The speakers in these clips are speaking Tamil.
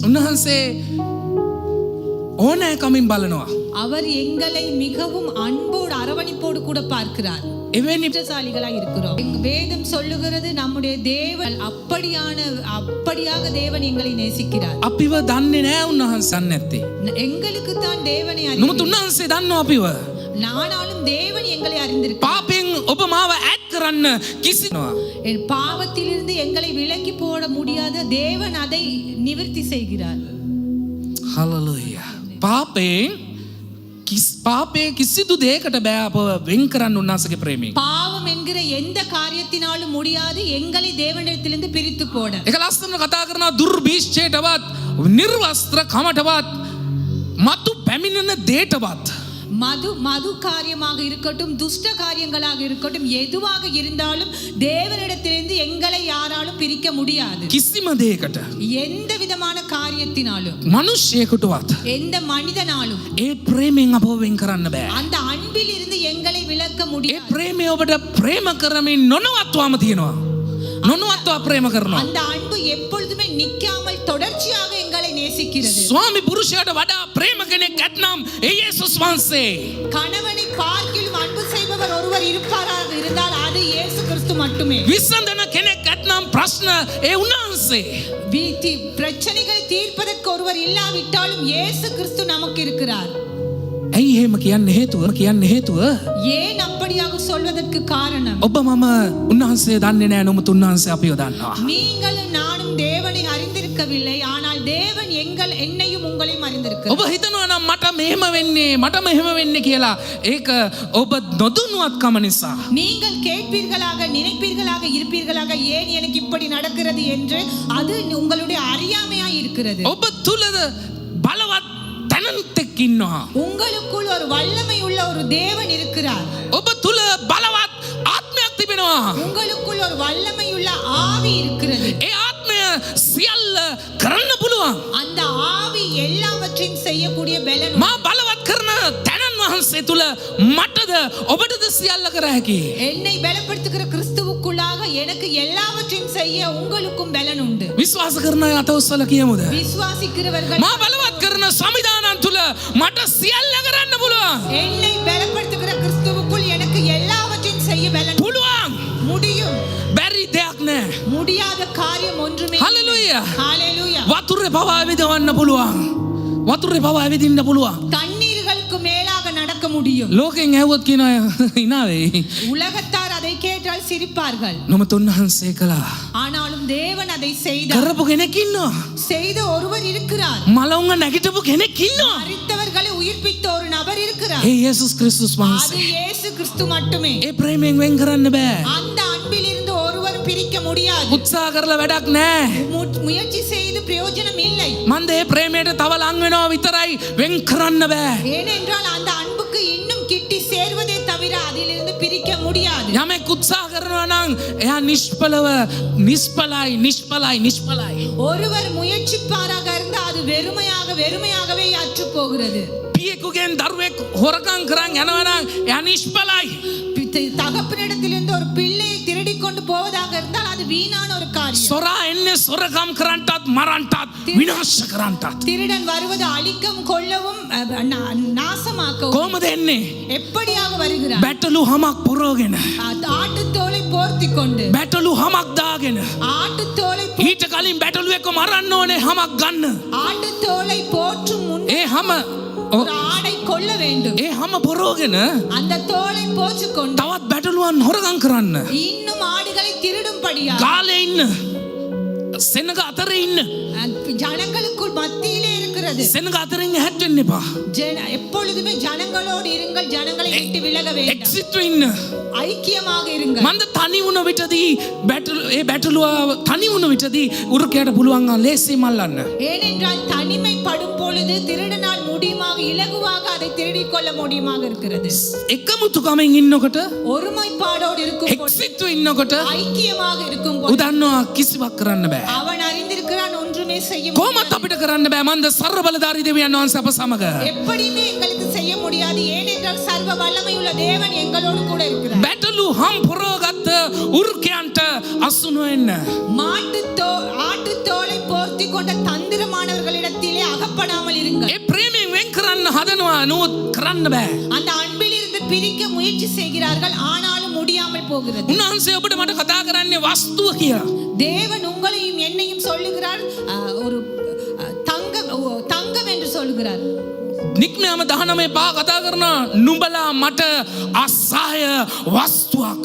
උන්වහන්සේ ඕනෑකමින් බලනවා. அவர் எங்களை மிகவும் அன்போடு அரவணைப்போடு கூட பார்க்கிறார். එවැනි புத்திசாலிகளாய் இருக்கிறோம். வேதம் சொல்லுகிறது நம்முடைய தேவன் அப்படியாக தேவன் எங்களை நேசிக்கிறார். අපිව දන්නේ නෑ උන්වහන්සේ නැත්තේ. எங்களுக்கு தான் தேவனை නමුත් උන්වහන්සේ දන්නවා අපිව. நானாலும் தேவன் எங்களை அறிந்திருக்கிறார். පාපෙන් ඔබ මාව ඈඩ් කරන්න කිසිනවා. என் பாவத்திலிருந்து எங்களை விலக்கி போட முடியாத தேவன் அதை நிவர்த்தி செய்கிறார். හලලුයා. පාපේ කිසිදු දෙයකට බෑ අපව වෙන් කරන්න උන්වහන්සේගේ ප්‍රේමයෙන්. பாவம் என்கிற எந்த காரியத்தினாலும் முடியாது எங்களை தேவனிடத்திலிருந்து பிரித்து போட. ඒක ලස්සනට කතා කරනවා දුර්භීෂ්ඨයටවත් නිර්වස්ත්‍ර කමටවත් මතු පැමිණෙන දේටවත් மது காரியமாக இருக்கட்டும், துஷ்ட காரியங்களாக இருக்கட்டும், எதுவாக இருந்தாலும் தேவனிடத்திலிருந்து எங்களை யாராலும் பிரிக்க முடியாது. කිසිම දෙයකට எந்த விதமான காரியத்தினாலும் මනුෂ්‍යයෙකුටවත් எந்த மனிதனாலும் ඒ ප්‍රේමයෙන් අපව වෙන් කරන්න බෑ. அந்த அன்பில் இருந்து எங்களை விலக்க ඒ முடியாது. ප්‍රේමය ඔබට ප්‍රේම කරමින් නොනවත්වාම තියෙනවා. නොනවත්වා ප්‍රේම කරනවා. அந்த அன்பு எப்பொழுதுமே நிக்காமல் தொடர்ச்சியாக எங்களை நேசிக்கிறது. ස්වාමි පුරුෂයාට වඩා ප්‍රේම කෙනෙක් ඇත්නම් ඒ යේසුස් වහන්සේ. கணவனை பார்க்கிலும் அன்பு செய்பவர் ஒருவர் இருப்பாராக இருந்தால் அது இயேசு கிறிஸ்து மட்டுமே. විසඳන කෙනෙක් ඇත්නම් ප්‍රශ්න ඒ උන්වහන්සේ. பிரச்சனைகளை தீர்ப்பதற்கு ஒருவர் இல்லாவிட்டாலும் இயேசு கிறிஸ்து நமக்கு இருக்கிறார். ඇයි එහෙම කියන්න හේතුව ஏன் அப்படியாக சொல்வதற்கு காரணம், ඔබ මම උන්වහන්සේ දන්නේ නැහැ නමුත් උන්වහන්සේ අපිව දන්නවා. நீங்களும் நானும் தேவனை அறிந்திருக்கவில்லை, ஆனால் தேவன் என்னையும் உங்களையும் அறிந்திருக்கிறார். ඔබ හිතනවා නම් මට මෙහෙම වෙන්නේ කියලා ඒක ඔබ නොදුනුවත්කම නිසා. நீங்கள் கேட்பீர்களாக, நினைப்பீர்களாக, இருப்பீர்களாக, ஏன் எனக்கு இப்படி நடக்கிறது என்று அது உங்களுடைய அறியாமையாய் இருக்கிறது. ඔබ තුලද බලවත් තැනන්තෙක් ඉන්නවා. உங்களுக்குள் ஒரு வல்லமை உள்ள ஒரு தேவன் இருக்கிறார். ඔබ තුල බලවත් ආත්මයක් තිබෙනවා. உங்களுக்குள் ஒரு வல்லமை உள்ள ஆவி இருக்கிறது. ඒ ආත්මය සියල්ල කරන්න පුළුවන්. அந்த ஆவி எல்லாவற்றையும் செய்யக்கூடிய பலன். මා බලවත් කරන තැනන් වහන්සේ තුල මටද ඔබටද සියල්ල කර හැකි. என்னை பலப்படுத்துகிற கிறிஸ்துவுக்குள்ளாக எனக்கு எல்லாவற்றையும் செய்ய உங்களுக்கும் பலன் உண்டு. විශ්වාස කරන අය අත උස්සලා කියමුද? விசுவாசிக்கிறவர்கள் මා බලවත් කරන සමිදානන් තුල මට සියල්ල කරන්න පුළුවන්. என்னை பலப்படுத்துகிற கிறிஸ்துவுக்குள் எனக்கு எல்லாவற்றையும் செய்ய பலன் පුළුවන්. முடியும். බැරි දෙයක් නෑ. முடியாத காரியம் ஒன்றுமே. හලෙලූයා. ஹalleluya. වතුරේ පවා ඇවිදවන්න පුළුවන්. වතුරේ පවා ඇවිදින්න පුළුවන්. தண்ணீர்களுக்கு மேலாக நடக்க முடியும். ලෝකෙන් ඇහුවොත් කියන අය ඉනාවේ. உலகத்தார் அதை கேட்டால் சிரிப்பார்கள். නමුත් උන්වහන්සේ කළා. ஆனாலும் தேவன் அதை செய்தார். කරපු කෙනෙක් ඉන්නවා. செய்த ஒருவர் இருக்கிறார். මලවුන්ග නැගිටපු කෙනෙක් ඉන්නවා. மரித்தவர்களை உயிர்ப்பித்த ஒரு நபர் இருக்கிறார். ඒ යේසුස් ක්‍රිස්තුස් அது වහන්සේ. இயேசு கிறிஸ்து மட்டுமே. ඒ ප්‍රේමයෙන් වෙන් කරන්න බෑ. அந்த அன்பில் இருந்து ஒருவர் பிரிக்க முடியாது. උත්සාහ කරලා වැඩක් නෑ. முயற்சி செய்து பிரயோஜனம் இல்லை. මන්ද ඒ ප්‍රේමයට තව ලං වෙනවා විතරයි වෙන් කරන්න බෑ. ஏனென்றால் அந்த அன்புக்கு இன்னும் கிட்டி சேர்வதே தவிர அதிலிருந்து பிரிக்க முடியாது. යමෙක් උත්සාහ කරනවා නම් එයා නිෂ්ඵලයි. ஒருவர் முயற்சிப்பாராக இருந்தால் அது வெறுமையாகவே அற்று போகிறது. පියෙකුගෙන් දරුවෙක් හොරකම් කරන් යනවා නම් එයා නිෂ්ඵලයි. தகப்பனிடத்திலிருந்து ஒரு பிள்ளையை திருடி கொண்டு போவதாக இருந்தால் அது வீணான ஒரு காரியம். සොරා එන්නේ සොරකම් කරන්නටත් මරන්නටත් විනාශ කරන්නටත්. திருடன் வருவது அழிக்கவும் கொல்லவும் நாசமாக்கவும். කොහමද එන්නේ? எப்படியாக வருகிறார்? බැටළු හමක් පුරවගෙන. ஆட்டுத்தோலை போர்த்திக் கொண்டு. බැටළු හමක් දාගෙන. ஆட்டுத்தோலை ඊට කලින් බැටළුවෙක්ව මරන්න ඕනේ හමක් ගන්න. ஆட்டுத்தோலை போற்றும் முன் ඒ හම ஒரு ஆடை கொல்ல வேண்டும். ඒ හම පුරවගෙන அந்த தோலை போற்றுக் கொண்டு තවත් බැටළුවන් හොරකම් කරන්න. இன்னும் ஆடுகளை திருடும்படியா ගාලේ ඉන්න. සෙනග අතරේ ඉන්න. ஜனங்களுக்குள் மத்தியிலே இருக்கிறது. සෙනග අතරින් ඇහැට වෙන්න එපා. எப்பொழுதுமே ஜனங்களோடு இருங்கள், ஜனங்களை விட்டு விலக வேண்டாம். එක්සිට් වෙන්න. ஐக்கியமாக இருங்கள். මන්ද තනි වුණ විටදී බැටළුව තනි වුණ විටදී උරුකයට පුළුවන් ලේසි මල්ලන්න. ஏனென்றால் தனிமைப்படும் பொழுது திருடனால் முடியுமாக இலகுவாக அதை திருடிக் கொள்ள முடியுமாக இருக்கிறது. එකමුතුකමින් ඉන්නකොට ஒருமைப்பாடோடு இருக்கும் பொழுது, එක්සිට් ඉන්නකොට ஐக்கியமாக இருக்கும் பொழுது උදන්නවා කිසිවක් කරන්න බෑ. அவன் அறிந்திருக்கிறான், ஒன்றுமே செய்ய කොහොමත් முடியாது. අපිට කරන්න බෑ. මන්ද සර්ව බලධාරී දෙවියන් වහන්සේ අප සමග. எப்படியுமே எங்களுக்கு செய்ய முடியாது, ஏனென்றால் சர்வ வல்லமை உள்ள தேவன் எங்களோடு கூட இருக்கிறார். බැටළු හම් පුරවගත්ත උර්කයන්ට අසුණු වෙන්න. ஆட்டுத்தோலை போர்த்தி கொண்ட தந்திரமானவர்களிடத்திலே அகப்படாமல் இருங்கள். ඒ ප්‍රේමයෙන් වෙන් කරන්න හදනවා නමුත් කරන්න බෑ. அந்த அன்பில் இருந்து பிரிக்க முயற்சி செய்கிறார்கள், ஆனாலும் முடியாமல் போகிறது. උන්වහන්සේ ඔබට මට කතා කරන්නේ වස්තුව කියලා. தேவன் உங்களையும் என்னையும் சொல்லுகிறார், ஒரு தங்கம் என்று சொல்லுகிறார். නික්මයාම 19 කතා කරනවා නුඹලා මට අසහාය වස්තුවක්.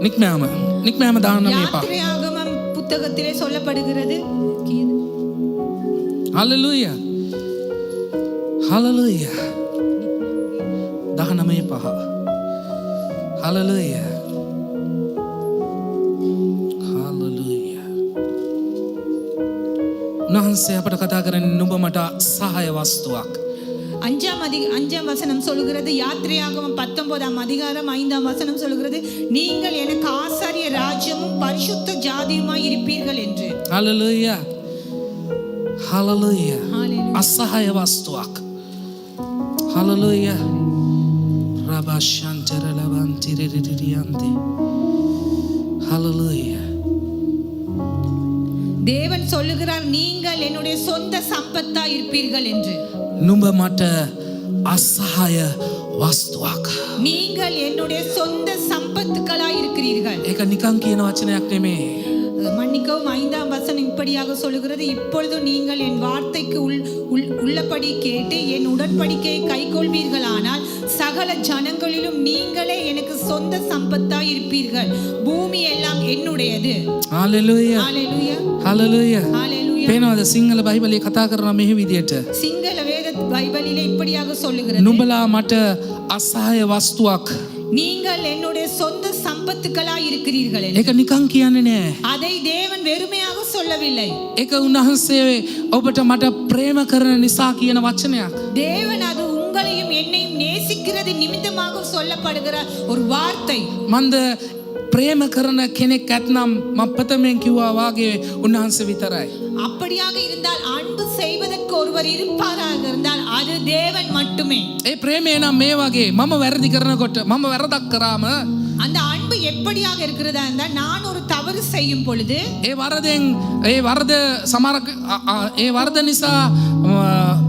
නික්මයාම 19 யாத்திரையாகமம் புத்தகத்திலே சொல்லப்படுகிறது. ஹalleluya ஹalleluya 19 ஹalleluya ஹalleluya. උන්වහන්සේ අපට කතා කරන්නේ නුඹ මට සහාය වස්තුවක්. அஞ்சாம் வசனம் சொல்லுகிறது, யாத்திரையாகமம் 19ஆம் அதிகாரம் 5ஆம் வசனம் சொல்லுகிறது, நீங்கள் எனக்கு ஆசாரிய ராஜ்யமும் பரிசுத்த ஜாதியுமாய் இருப்பீர்கள் என்று. ஹalleluya ஹalleluya. අසහාය වස්තුවක්. හalleluya. රබෂන්තරලවන්තිරිරිරියන්ති. ஹalleluya. தேவன் சொல்லுகிறார், நீங்கள் என்னுடைய சொந்த சம்பத்தா இருப்பீர்கள் என்று. නුඹ මට අසහාය වස්තුවක්. நீங்கள் என்னுடைய சொந்த சம்பத்துக்களா இருக்கிறீர்கள். ඒක නිකන් කියන වචනයක් නෙමෙයි. மன்னிக்கவும், 5ஆம் வசனம் இப்படியாக சொல்லுகிறது, இப்பொழுது நீங்கள் என் வார்த்தைக்கு உள்ளபடி கேட்டு என் உடன்படிக்கையை கைக்கொள்வீர்களானால் சகல ஜனங்களிலும் நீங்களே எனக்கு சொந்த சம்பத்தாய் இருப்பீர்கள். பூமி எல்லாம் என்னுடையது. ஹalleluya ஹalleluya ஹalleluya ஹalleluya. පේනවද සිංහල බයිබලයේ කතා කරනවා මෙහෙ විදියට. சிங்கள வேத பைபிளிலே இப்படியாக சொல்லுகிறது, නුඹලා මට අසහාය වස්තුවක්. நீங்கள் என்னுடைய சொந்த சம்பத்துக்களா இருக்கிறீர்கள். ඒක නිකන් කියන්නේ නෑ. அதை தேவன் வெறுமையாக சொல்லவில்லை. ඒක උන්වහන්සේ ඔබට මට ප්‍රේම කරන නිසා කියන වචනයක්. தேவன் அது உங்களையும் என்னையும் நேசிக்கிறது நிமித்தமாக சொல்லப்படுகிற ஒரு வார்த்தை. මන්ද ප්‍රේම කරන කෙනෙක් ඇත්නම් මම ප්‍රථමයෙන් කිව්වා වාගේ උන්වහන්සේ විතරයි. அப்படியாக இருந்தால், அன்பு செய்வதற்கு ஒருவர் இருப்பாராக இருந்தால் அது தேவன் மட்டுமே. ඒ ප්‍රේමය නම් මේ වගේ මම වැරදි කරනකොට මම වැරදක් කරාම அந்த அன்பு எப்படியாக இருக்கிறதா இருந்தால், நான் ஒரு தவறு செய்யும் பொழுது ඒ වරදෙන් ඒ වරද සමහර ඒ වරද නිසා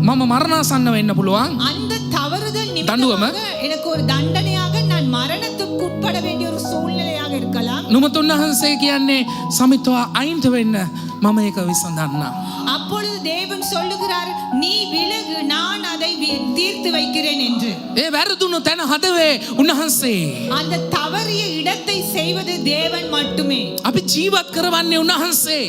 මම මරණාසන්න වෙන්න පුළුවන්. அந்த தவறுதல் நிமித்தமாக எனக்கு ஒரு தண்டனையாக நான் மரணத்துக்கு உட்பட வேண்டிய ஒரு சூழ்நிலையாக இருக்கலாம். නුඹට උන්වහන්සේ කියන්නේ සමිතවා අයින්ට වෙන්න මම ඒක විසඳන්නම්. அப்பொழுது தேவன் சொல்லுகிறார், நீ விலகு, நான் அதை தீர்த்து வைக்கிறேன் என்று. ඒ වැරදුණු තැන හදවේ උන්වහන්සේ. அந்த தவறிய இடத்தை செய்வது தேவன் மட்டுமே. අපි ජීවත් කරවන්නේ උන්වහන්සේ.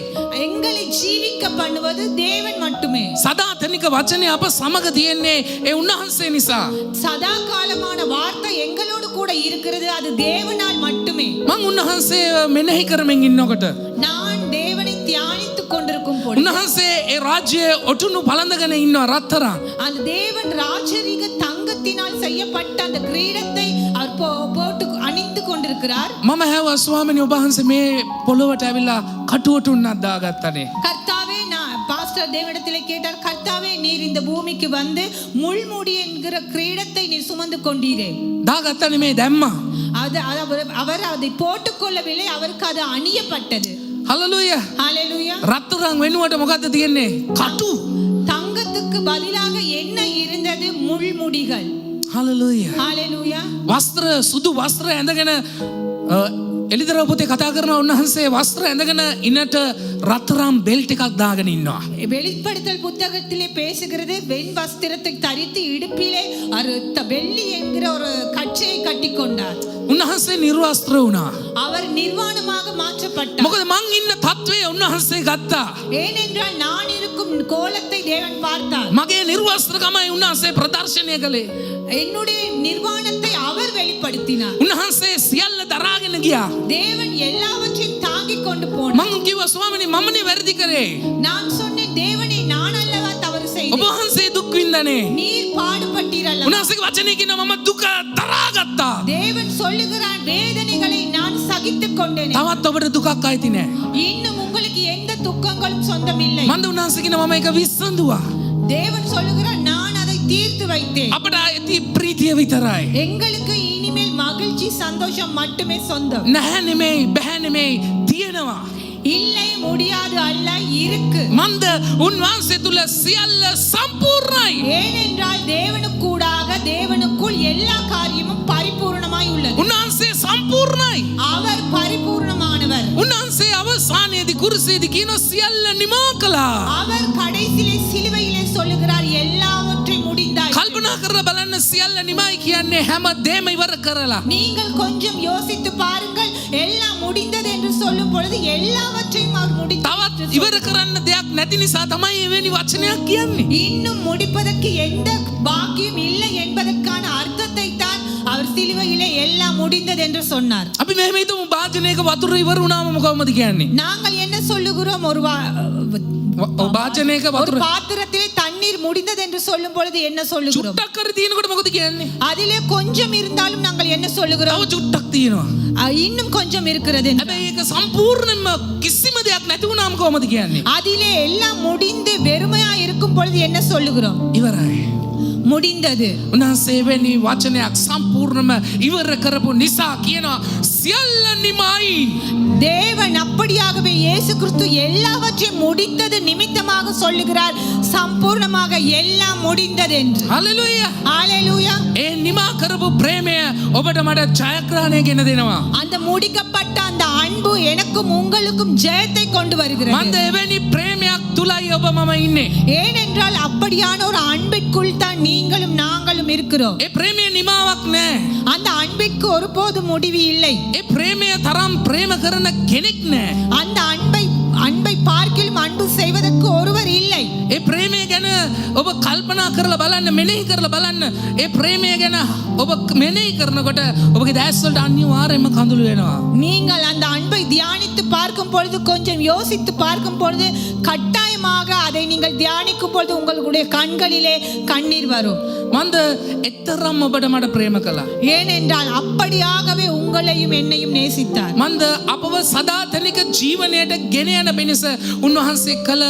எங்களை ஜீவிக்க பண்ணுவது தேவன் மட்டுமே. සදාතනික වචනේ අප සමග තියෙන්නේ ඒ උන්වහන්සේ නිසා. சதா காலமான வார்த்தை எங்களோடு கூட இருக்கிறது, அது தேவனால் மட்டுமே. මං උන්වහන්සේ මෙනෙහි කරමින් ඉන්නකොට நான் தேவனை தியானித்துக் கொண்டிருக்கும் பொழுது උන්වහන්සේ ඒ රාජ්‍යයේ ඔටුනු පළඳගෙන ඉන්නවා රත්තරන්. அந்த தேவன் ராஜரீக தங்கத்தினால் செய்யப்பட்ட அந்த கிரீடத்தை அவர் போட்டு அணிந்து கொண்டிருக்கிறார். මම හැව ස්වාමීනි ඔබ වහන්සේ මේ පොළොවට ඇවිල්ලා කටුවටුන්නක් දාගත්තනේ. கர்த்தாவே, நான் பாஸ்டர் தேவனிடத்திலே கேட்டார், கர்த்தாவே, நீர் இந்த பூமிக்கு வந்து முள்முடி என்கிற கிரீடத்தை நீர் சுமந்து கொண்டீரே. දාගත්තනේ මේ දැම්මා. அவர் அதை போட்டுக்கொள்ளவில்லை, அவருக்கு அது அணியப்பட்டது. හලලුයා. ஹalleluya. රත්තරන් වෙනුවට මොකද්ද තියෙන්නේ? කටු. தங்கத்துக்கு பதிலாக என்ன இருந்தது? முள்முடிகள். හලලුයා. ஹalleluya. වස්ත්‍ර සුදු වස්ත්‍ර ඇඳගෙන එලිදරව් පොතේ කතා කරන උන්වහන්සේ වස්ත්‍ර ඇඳගෙන ඉනට රත්තරන් බෙල්ට් එකක් දාගෙන ඉන්නවා. வெளிப்படுத்தல் புத்தகத்திலே பேசுகிறது, வெண் வஸ்திரத்தை தரித்து இடுப்பிலே வெள்ளி என்கிற ஒரு கச்சையை கட்டிக்கொண்டார். උන්වහන්සේ නිර්වස්ත්‍ර වුණා. அவர் நிர்வாணமாக மாற்றப்பட்டார். මොකද මං ඉන්න තත්වයේ උන්වහන්සේ ගත්තා. ஏனென்றால் நான் இருக்கும் கோலத்தை தேவன் பார்த்தார். මගේ නිර්වස්ත්‍රකමයි උන්වහන්සේ ප්‍රදර්ශනය කළේ. என்னுடைய நிர்வாணத்தை அவர் வெளிப்படுத்தினார். උන්වහන්සේ සියල්ල දරාගෙන ගියා. தேவன் எல்லாவற்றையும் தாங்கிக் கொண்டு போனார். මං කිව්වා ස්වාමීනි මමනේ වැරදි කරේ. நான் சொன்னேன், தேவனே, நான் அல்லவா தவறு ඔබ செய்தேன். වහන්සේ දුක් විඳනේ. நீர் பாடுபட்டீர் அல்லவா. උන්වහන්සේගේ වචනේ කියනවා මම දුක දරාගත්තා. தேவன் சொல்லுகிறார், வேதனைகளை நான் சகித்துக் கொண்டேன். තවත් ඔබට දුකක් ආйти නෑ. இன்னும் உங்களுக்கு எந்த துக்கங்களும் சொந்தமில்லை. මන්ද උන්වහන්සේ කියනවා මම ඒක විසඳුවා. தேவன் சொல்லுகிறார், நான் அதை தீர்த்து வைத்தேன். අපට ඇති ප්‍රීතිය විතරයි. எங்களுக்கு இனிமேல் மகிழ்ச்சி சந்தோஷம் மட்டுமே சொந்தம். නැහැ නෙමෙයි, බෑ නෙමෙයි, තියෙනවා. இல்லை, முடியாது அல்ல, இருக்கு. මන්ද උන්වහන්සේ තුල සියල්ල සම්පූර්ණයි. ஏனென்றால் தேவனுக்கூடாக தேவனுக்குள் எல்லா காரியமும் பரிபூர்ணமாய் உள்ளது. උන්වහන්සේ සම්පූර්ණයි. அவர் பரிபூர்ணமானவர். උන්වහන්සේ අවසානයේදී කුරුසයේදී කියන සියල්ල නිමා කළා. அவர் கடைசியிலே சிலுவையிலே சொல்லுகிறார், எல்லாவற்றையும் முடிந்தாய். කල්පනා කරලා බලන්න, සියල්ල නිමයි කියන්නේ හැම දෙම ඉවර කරලා. நீங்கள் கொஞ்சம் யோசித்து பாருங்கள், எல்லாம் முடிந்தது என்று சொல்லும் பொழுது எல்லாவற்றையும் அவர் තවත් ඉවර කරන්න දෙයක් නැති නිසා තමයි එවැනි වචනයක් කියන්නේ. இன்னும் முடிப்பதற்கு எந்த பாக்கியம் இல்லை என்பதற்கான அர்த்தத்தை தான் அவர் சிலுவையிலே எல்லாம் முடிந்தது என்று சொன்னார். අපි මෙහෙම හිතමු, භාජනයක වතුර ඉවර වුණාම මොකවද කියන්නේ? நாங்கள் என்ன சொல்லுகிறோம்? භාජනයක ஒரு වතුර பாத்திரத்திலே தண்ணீர் முடிந்தது என்று சொல்லும் பொழுது என்ன சொல்லுகிறோம்? චුට්ටක් කර තියෙනකොට මොකද කියන්නේ? அதிலே கொஞ்சம் இருந்தாலும் நாங்கள் என்ன சொல்லுகிறோம்? තව චුට්ටක් තියෙනවා. இன்னும் கொஞ்சம் இருக்கிறது என்று. හැබැයි ඒක සම්පූර්ණයෙන්ම කිසිම දෙයක් නැති වුණාම කොහොමද කියන්නේ? அதிலே எல்லாம் முடிந்து வெறுமையா இருக்கும் பொழுது என்ன சொல்லுகிறோம்? ඉවරයි. முடிந்தது. උන්වහන්සේ වෙනි වචනයක් සම්පූර්ණම ඉවර කරපු නිසා කියනවා සියල්ල නිමයි. தேவன் அப்படியாகவே இயேசு கிறிஸ்து எல்லாவற்றையும் முடித்தது நிமித்தமாக சொல்லுகிறார், சம்பூர்ணமாக எல்லாம் முடிந்தது என்று. හලෙලූයා. ஹalleluya. ඒ නිමා කරපු ප්‍රේමය ඔබට මට ජයග්‍රහණය ගෙන දෙනවා. அந்த முடிக்கப்பட்ட அந்த அன்பு எனக்கும் உங்களுக்கும் ஜெயத்தை கொண்டு வருகிறது. මන්ද එවැනි ප්‍රේමයක් තුලයි ඔබ මම ඉන්නේ. ஏனென்றால் அப்படியான ஒரு அன்பிற்குள் தான் நீங்களும் நாங்களும் இருக்கிறோம். ඒ ප්‍රේමයේ නිමාවක් නැහැ. அந்த அன்பிற்கு ஒருபோதும் முடிவு இல்லை. ඒ ප්‍රේමය තරම් ප්‍රේම කරන කෙනෙක් නැහැ. அந்த அன்பை பார்க்கிலும் அன்பு செய்வதற்கு ஒருவர் இல்லை. ඒ ප්‍රේමය ගැන ඔබ කල්පනා කරලා බලන්න, මෙනෙහි කරලා බලන්න. ඒ ප්‍රේමය ගැන ඔබ මෙනෙහි කරනකොට ඔබගේ දැස් වලට අනිවාර්යයෙන්ම කඳුළු වෙනවා. நீங்கள் அந்த அன்பை தியானித்து பார்க்கும் பொழுது, கொஞ்சம் யோசித்து பார்க்கும் பொழுது, கட்டாயமாக அதை நீங்கள் தியானிக்கும் பொழுது உங்களுடைய கண்களிலே கண்ணீர் வரும். මන්ද එතරම් ඔබට මට ප්‍රේම කළා. ஏனென்றால் அப்படியாகவே உங்களையும் என்னையும் நேசித்தார். මන්ද අපව සදාතනික ජීවනයට ගෙන යන පිණිස උන්වහන්සේ කළ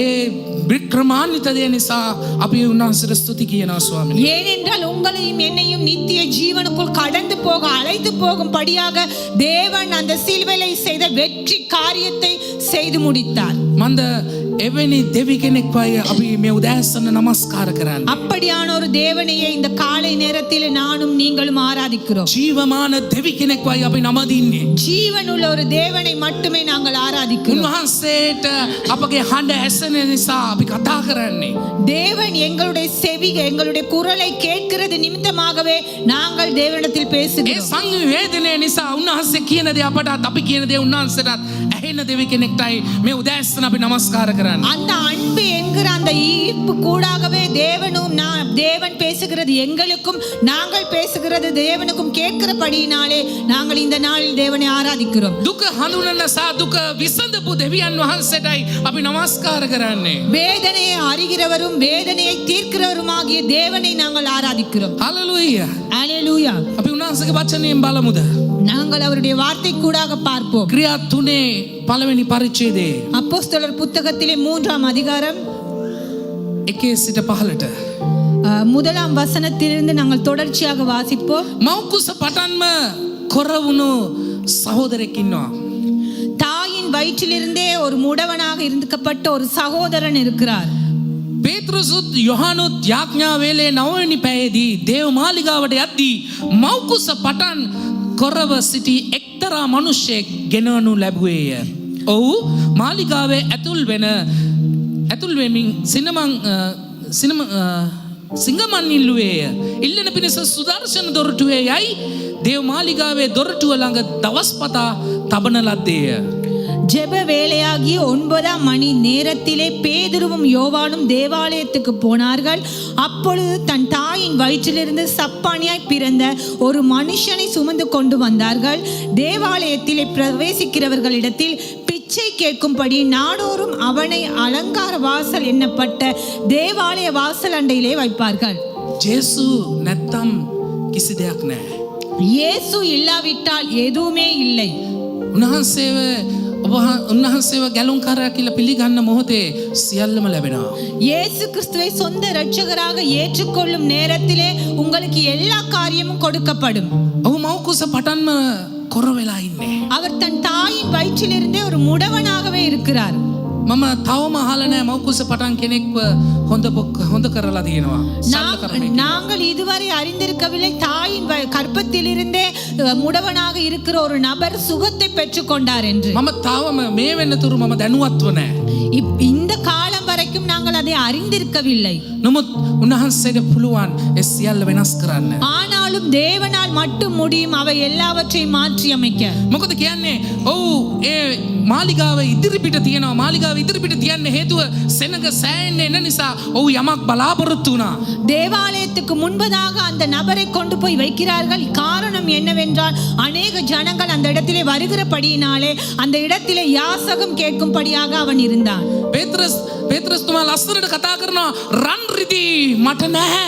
ඒ වික්‍රමාන්විත දේ නිසා අපි උන්වහන්සේට ස්තුති කියනවා ස්වාමීනි. ஏனென்றால் உங்களையும் என்னையும் நித்திய ஜீவனுக்குள் கடந்து போக அழைத்து போகும்படியாக தேவன் அந்த சிலுவையிலே செய்த வெற்றி காரியத்தை செய்து முடித்தார். මන්ද එවැනි දෙවි කෙනෙක් වයි අපි මේ උදෑසන නමස්කාර කරන්නේ. அப்படியான ஒரு தேவனையே இந்த காலை நேரத்தில் நானும் நீங்களும் ஆராதிக்கிறோம். ජීවමාන දෙවි කෙනෙක් වයි අපි නමදින්නේ. ஜீவனுள்ள ஒரு தேவனை மட்டுமே நாங்கள் ஆராதிக்கிறோம். උන්වහන්සේට අපගේ හඬ ඇසෙන නිසා අපි කතා කරන්නේ. தேவன் எங்களுடைய செவி, எங்களுடைய குரலை கேட்கிறது நிமித்தமாகவே நாங்கள் தேவனிடத்தில் ඒ பேசுகிறோம். සංවේදනය නිසා උන්වහන්සේ කියන දේ අපටත්, අපි කියන දේ උන්වහන්සේටත් ඇහෙන දෙවි කෙනෙක්ටයි මේ උදෑසන අපි නමස්කාර කරන්නේ. அந்த அன்பு என்கிற அந்த ஈர்ப்பு கூடாகவே தேவன் பேசுகிறது எங்களுக்கும், நாங்கள் பேசுகிறது தேவனுக்கும் கேட்கிறபடியினாலே நாங்கள் இந்த நாளில் தேவனை ஆராதிக்கிறோம். දුක හඳුනන සහ දුක විසඳපු දෙවියන් වහන්සේටයි අපි නමස්කාර කරන්නේ. வேதனையை அறிகிறவரும் வேதனையை தீர்க்கிறவருமாகிய தேவனை நாங்கள் ஆராதிக்கிறோம். හලෙලූයා. ஹalleluya. අපි උන්වහන්සේගේ වචනයෙන් බලමුද? நாங்கள் அவருடைய வார்த்தை கூடாக பார்ப்போம். ක්‍රියා 3 පළවෙනි පරිච්ඡේදයේ அப்போஸ்தலர் புத்தகத்திலே 3ஆம் அதிகாரம் 1 සිට 15ට 1ஆம் வசனத்திலிருந்து நாங்கள் தொடர்ச்சியாக வாசிப்போம். මෞකුස පටන්ම කොරවුණු සහෝදරෙක් ඉන්නවා. தாயின் வயிற்றிலிருந்தே ஒரு முடவனாக இருந்துக்கப்பட்ட ஒரு சகோதரன் இருக்கிறார். පේතෘසුත් යොහනුත් යාඥා වේලේ 9 වෙනි පැයේදී දේව මාලිගාවට යද්දී මෞකුස පටන් කොරව සිටි එක්තරා මිනිසෙක් ගෙනවනු ලැබුවේය. ඔහු මාලිගාවේ ඇතුල් වෙමින් සිංගමන් ඉල්ලුවේය. ඉල්ලන පිණිස සුදර්ශන දොරටුවේ යයි දේව මාලිගාවේ දොරටුව ළඟ දවස් පතා තබන ලද්දේය. ஜெப வேளையாகிய 9ஆம் மணி நேரத்திலே பேதுருவும் யோவானும் தேவாலயத்துக்கு போனார்கள். அப்பொழுது தன் தாயின் வயிற்றிலிருந்து சப்பானியாய் பிறந்த ஒரு மனுஷனை சுமந்து கொண்டு வந்தார்கள். தேவாலயத்திலே பிரவேசிக்கிறவர்களிடத்தில் பிச்சை கேட்கும்படி நாடோறும் அவனை அலங்கார வாசல் எண்ணப்பட்ட தேவாலய வாசல் அண்டையிலே வைப்பார்கள். ජේසු නැත්තම් කිසි දෙයක් නැහැ. இயேசு இல்லாவிட்டால் எதுவுமே இல்லை. උන්වහන්සේව ඔබ උන්වහන්සේව ගැලුම්කාරයා කියලා පිළිගන්න මොහොතේ සියල්ලම ලැබෙනවා. இயேசு கிறிஸ்துவை சொந்த இரட்சகராக ஏற்றுக்கொள்ளும் நேரத்திலே உங்களுக்கு எல்லா காரியமும் கொடுக்கப்படும். ඔහු මව්කුස පටන්ම කොර වෙලා ඉන්නේ. அவர் தன் தாயின் வயிற்றிலிருந்தே ஒரு முடவனாகவே இருக்கிறார். මම තවම අහලා නැහැ මව්කුස පටන් කෙනෙක්ව හොඳ කරලා තියෙනවා. සල්ල කරන්නේ. நாங்கள் இதுவரை அறிந்திருக்கவில்லை தாயின் கர்ப்பத்திலிருந்தே முடவனாக இருக்கிற ஒரு நபர் சுகத்தை பெற்றுக்கொண்டார் என்று. මම තවම මේ වෙනතුරු මම දැනුවත්ව නැහැ. இந்த காலம் வரைக்கும் நாங்கள் அதை அறிந்திருக்கவில்லை. නමුත් උන්වහන්සේට පුළුවන් ඒ සියල්ල වෙනස් කරන්න. ஆனாலும் தேவனால் மட்டும் முடியும் அவை எல்லாவற்றையும் மாற்றி அமைக்க. මොකද කියන්නේ? ඔව් ඒ මාලිගාව ඉදිරිපිට තියෙනවා. මාලිගාව ඉදිරිපිට තියන්න හේතුව සෙනඟ සෑයෙන්නේ නැ නිසා ඔව් යමක් බලාපොරොත්තු වුණා. தேவாலயத்துக்கு முன்பதாக அந்த நபரை கொண்டு போய் வைக்கிறார்கள். காரணம் என்னவென்றால் அநேக ஜனங்கள் அந்த இடத்திலே வருகிறபடியினாலே அந்த இடத்திலே யாசகம் கேட்கும்படியாக அவன் இருந்தான். பேதுருஸ் තුමා ලස්සනට කතා කරනවා රන් රිදී මට නැහැ.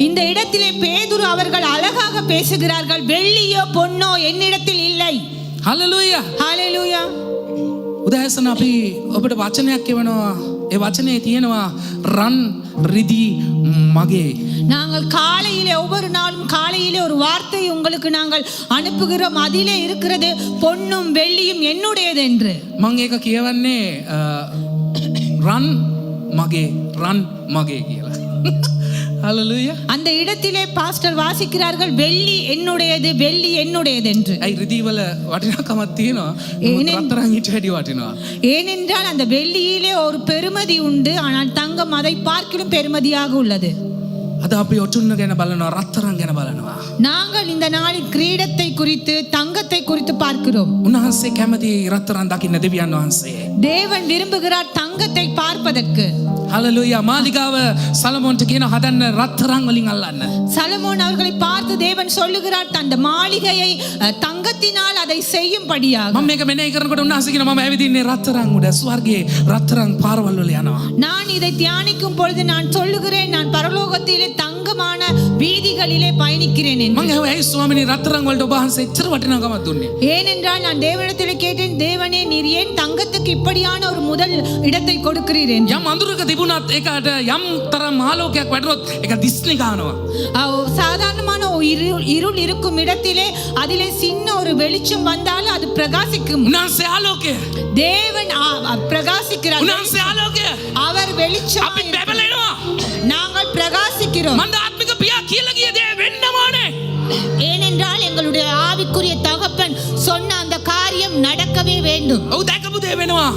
இந்த இடத்திலே பேதுரு அவர்கள் அழகாக பேசுகிறார்கள். வெள்ளியோ பொன்னோ என்னிடத்தில் இல்லை. ஹalleluya ஹalleluya. උදෑසන අපි ඔබට වචනයක් කියවනවා. ඒ වචනේ තියෙනවා රන් රිදී මගේ. நாங்கள் காலையிலே ஒவ்வொரு நாளும் காலையிலே ஒரு வார்த்தை உங்களுக்கு நாங்கள் அனுப்புகிறோம். அதிலே இருக்கிறது பொன்னும் வெள்ளியும் என்னுடையது என்று. මම ඒක කියවන්නේ රන් මගේ කියලා. ஹalleluya. அந்த இடத்திலே பாஸ்டர் வாசிக்கிறார்கள் வெள்ளி என்னுடையது வெள்ளி என்னுடையது என்று. ஐ ரிதி වල වටිනාකමක් තියෙනවා. රත්තරන් ඊට වැඩි වටිනවා. ஏனென்றால் அந்த வெள்ளியிலே ஒரு பெருமதி உண்டு. ஆனால் தங்கம் அதை பார்க்கிலும் பெருமதியாக உள்ளது. අද අපි ඔටුන්න ගැන බලනවා රත්තරන් ගැන බලනවා. நாங்கள் இந்த நாளில் கிரீடத்தை குறித்து தங்கத்தை குறித்து பார்க்கிறோம். උන්වහන්සේ කැමති රත්තරන් දකින්න දෙවියන් වහන්සේ. தேவன் விரும்புகிறார் தங்கத்தை பார்ப்பதற்கு. ஹalleluya. මාලිගාව සලමෝන්ට කියන හදන්න රත්තරන් වලින් අල්ලන්න. சலமோன் அவர்களை பார்த்து தேவன் சொல்லுகிறார் அந்த மாளிகையை தங்கத்தினால் அதை செய்யும்படியாக. මම මේක මෙනෙහි කරනකොට උන්වහන්සේ කියන මම ඇවිදින්නේ රත්තරන් උඩ ස්වර්ගයේ රත්තරන් පාරවල් වල යනවා. நான் இதை தியானிக்கும் பொழுது நான் சொல்லுகிறேன் நான் பரலோகத்திலே தங்கமான வீதிகளிலே பயணிக்கிறேன் என்று. මම ඇයි ස්වාමිනේ රත්තරන් වලට ඔබ වහන්සේ එච්චර වටිනාකමක් දුන්නේ? ஏனென்றால் நான் தேவனிடத்தில் கேட்டேன் தேவனே நீர் ஏன் தங்கத்துக்கு இப்படியான ஒரு முதல் இடத்தை கொடுக்கிறீர் என்று. යම් අඳුරක තිබුණත් ඒකට යම් තරම් ආලෝකයක් වැටුනොත් ඒක දිස්නි ගන්නවා. சாதாரணமான இருள் இருக்கும் இடத்திலே அதிலே சின்ன ஒரு வெளிச்சம் வந்தாலும் அது பிரகாசிக்கும். උන්වහන්සේ ආලෝකය. தேவன் பிரகாசிக்கிறார். උන්වහන්සේ ආලෝකය. அவர் வெளிச்சம். අපි බැබලෙනවා. நாங்கள் பிரகாசிக்கிறோம். මන්ද ආත්මික පියා කියලා ගිය දේ වෙන්නමෝනේ. ஏனென்றால் எங்களுடைய ஆவிக்குரிய தகப்பன் சொன்ன அந்த காரியம் நடக்கவே வேண்டும். ඔව් දැකපු දේ වෙනවා.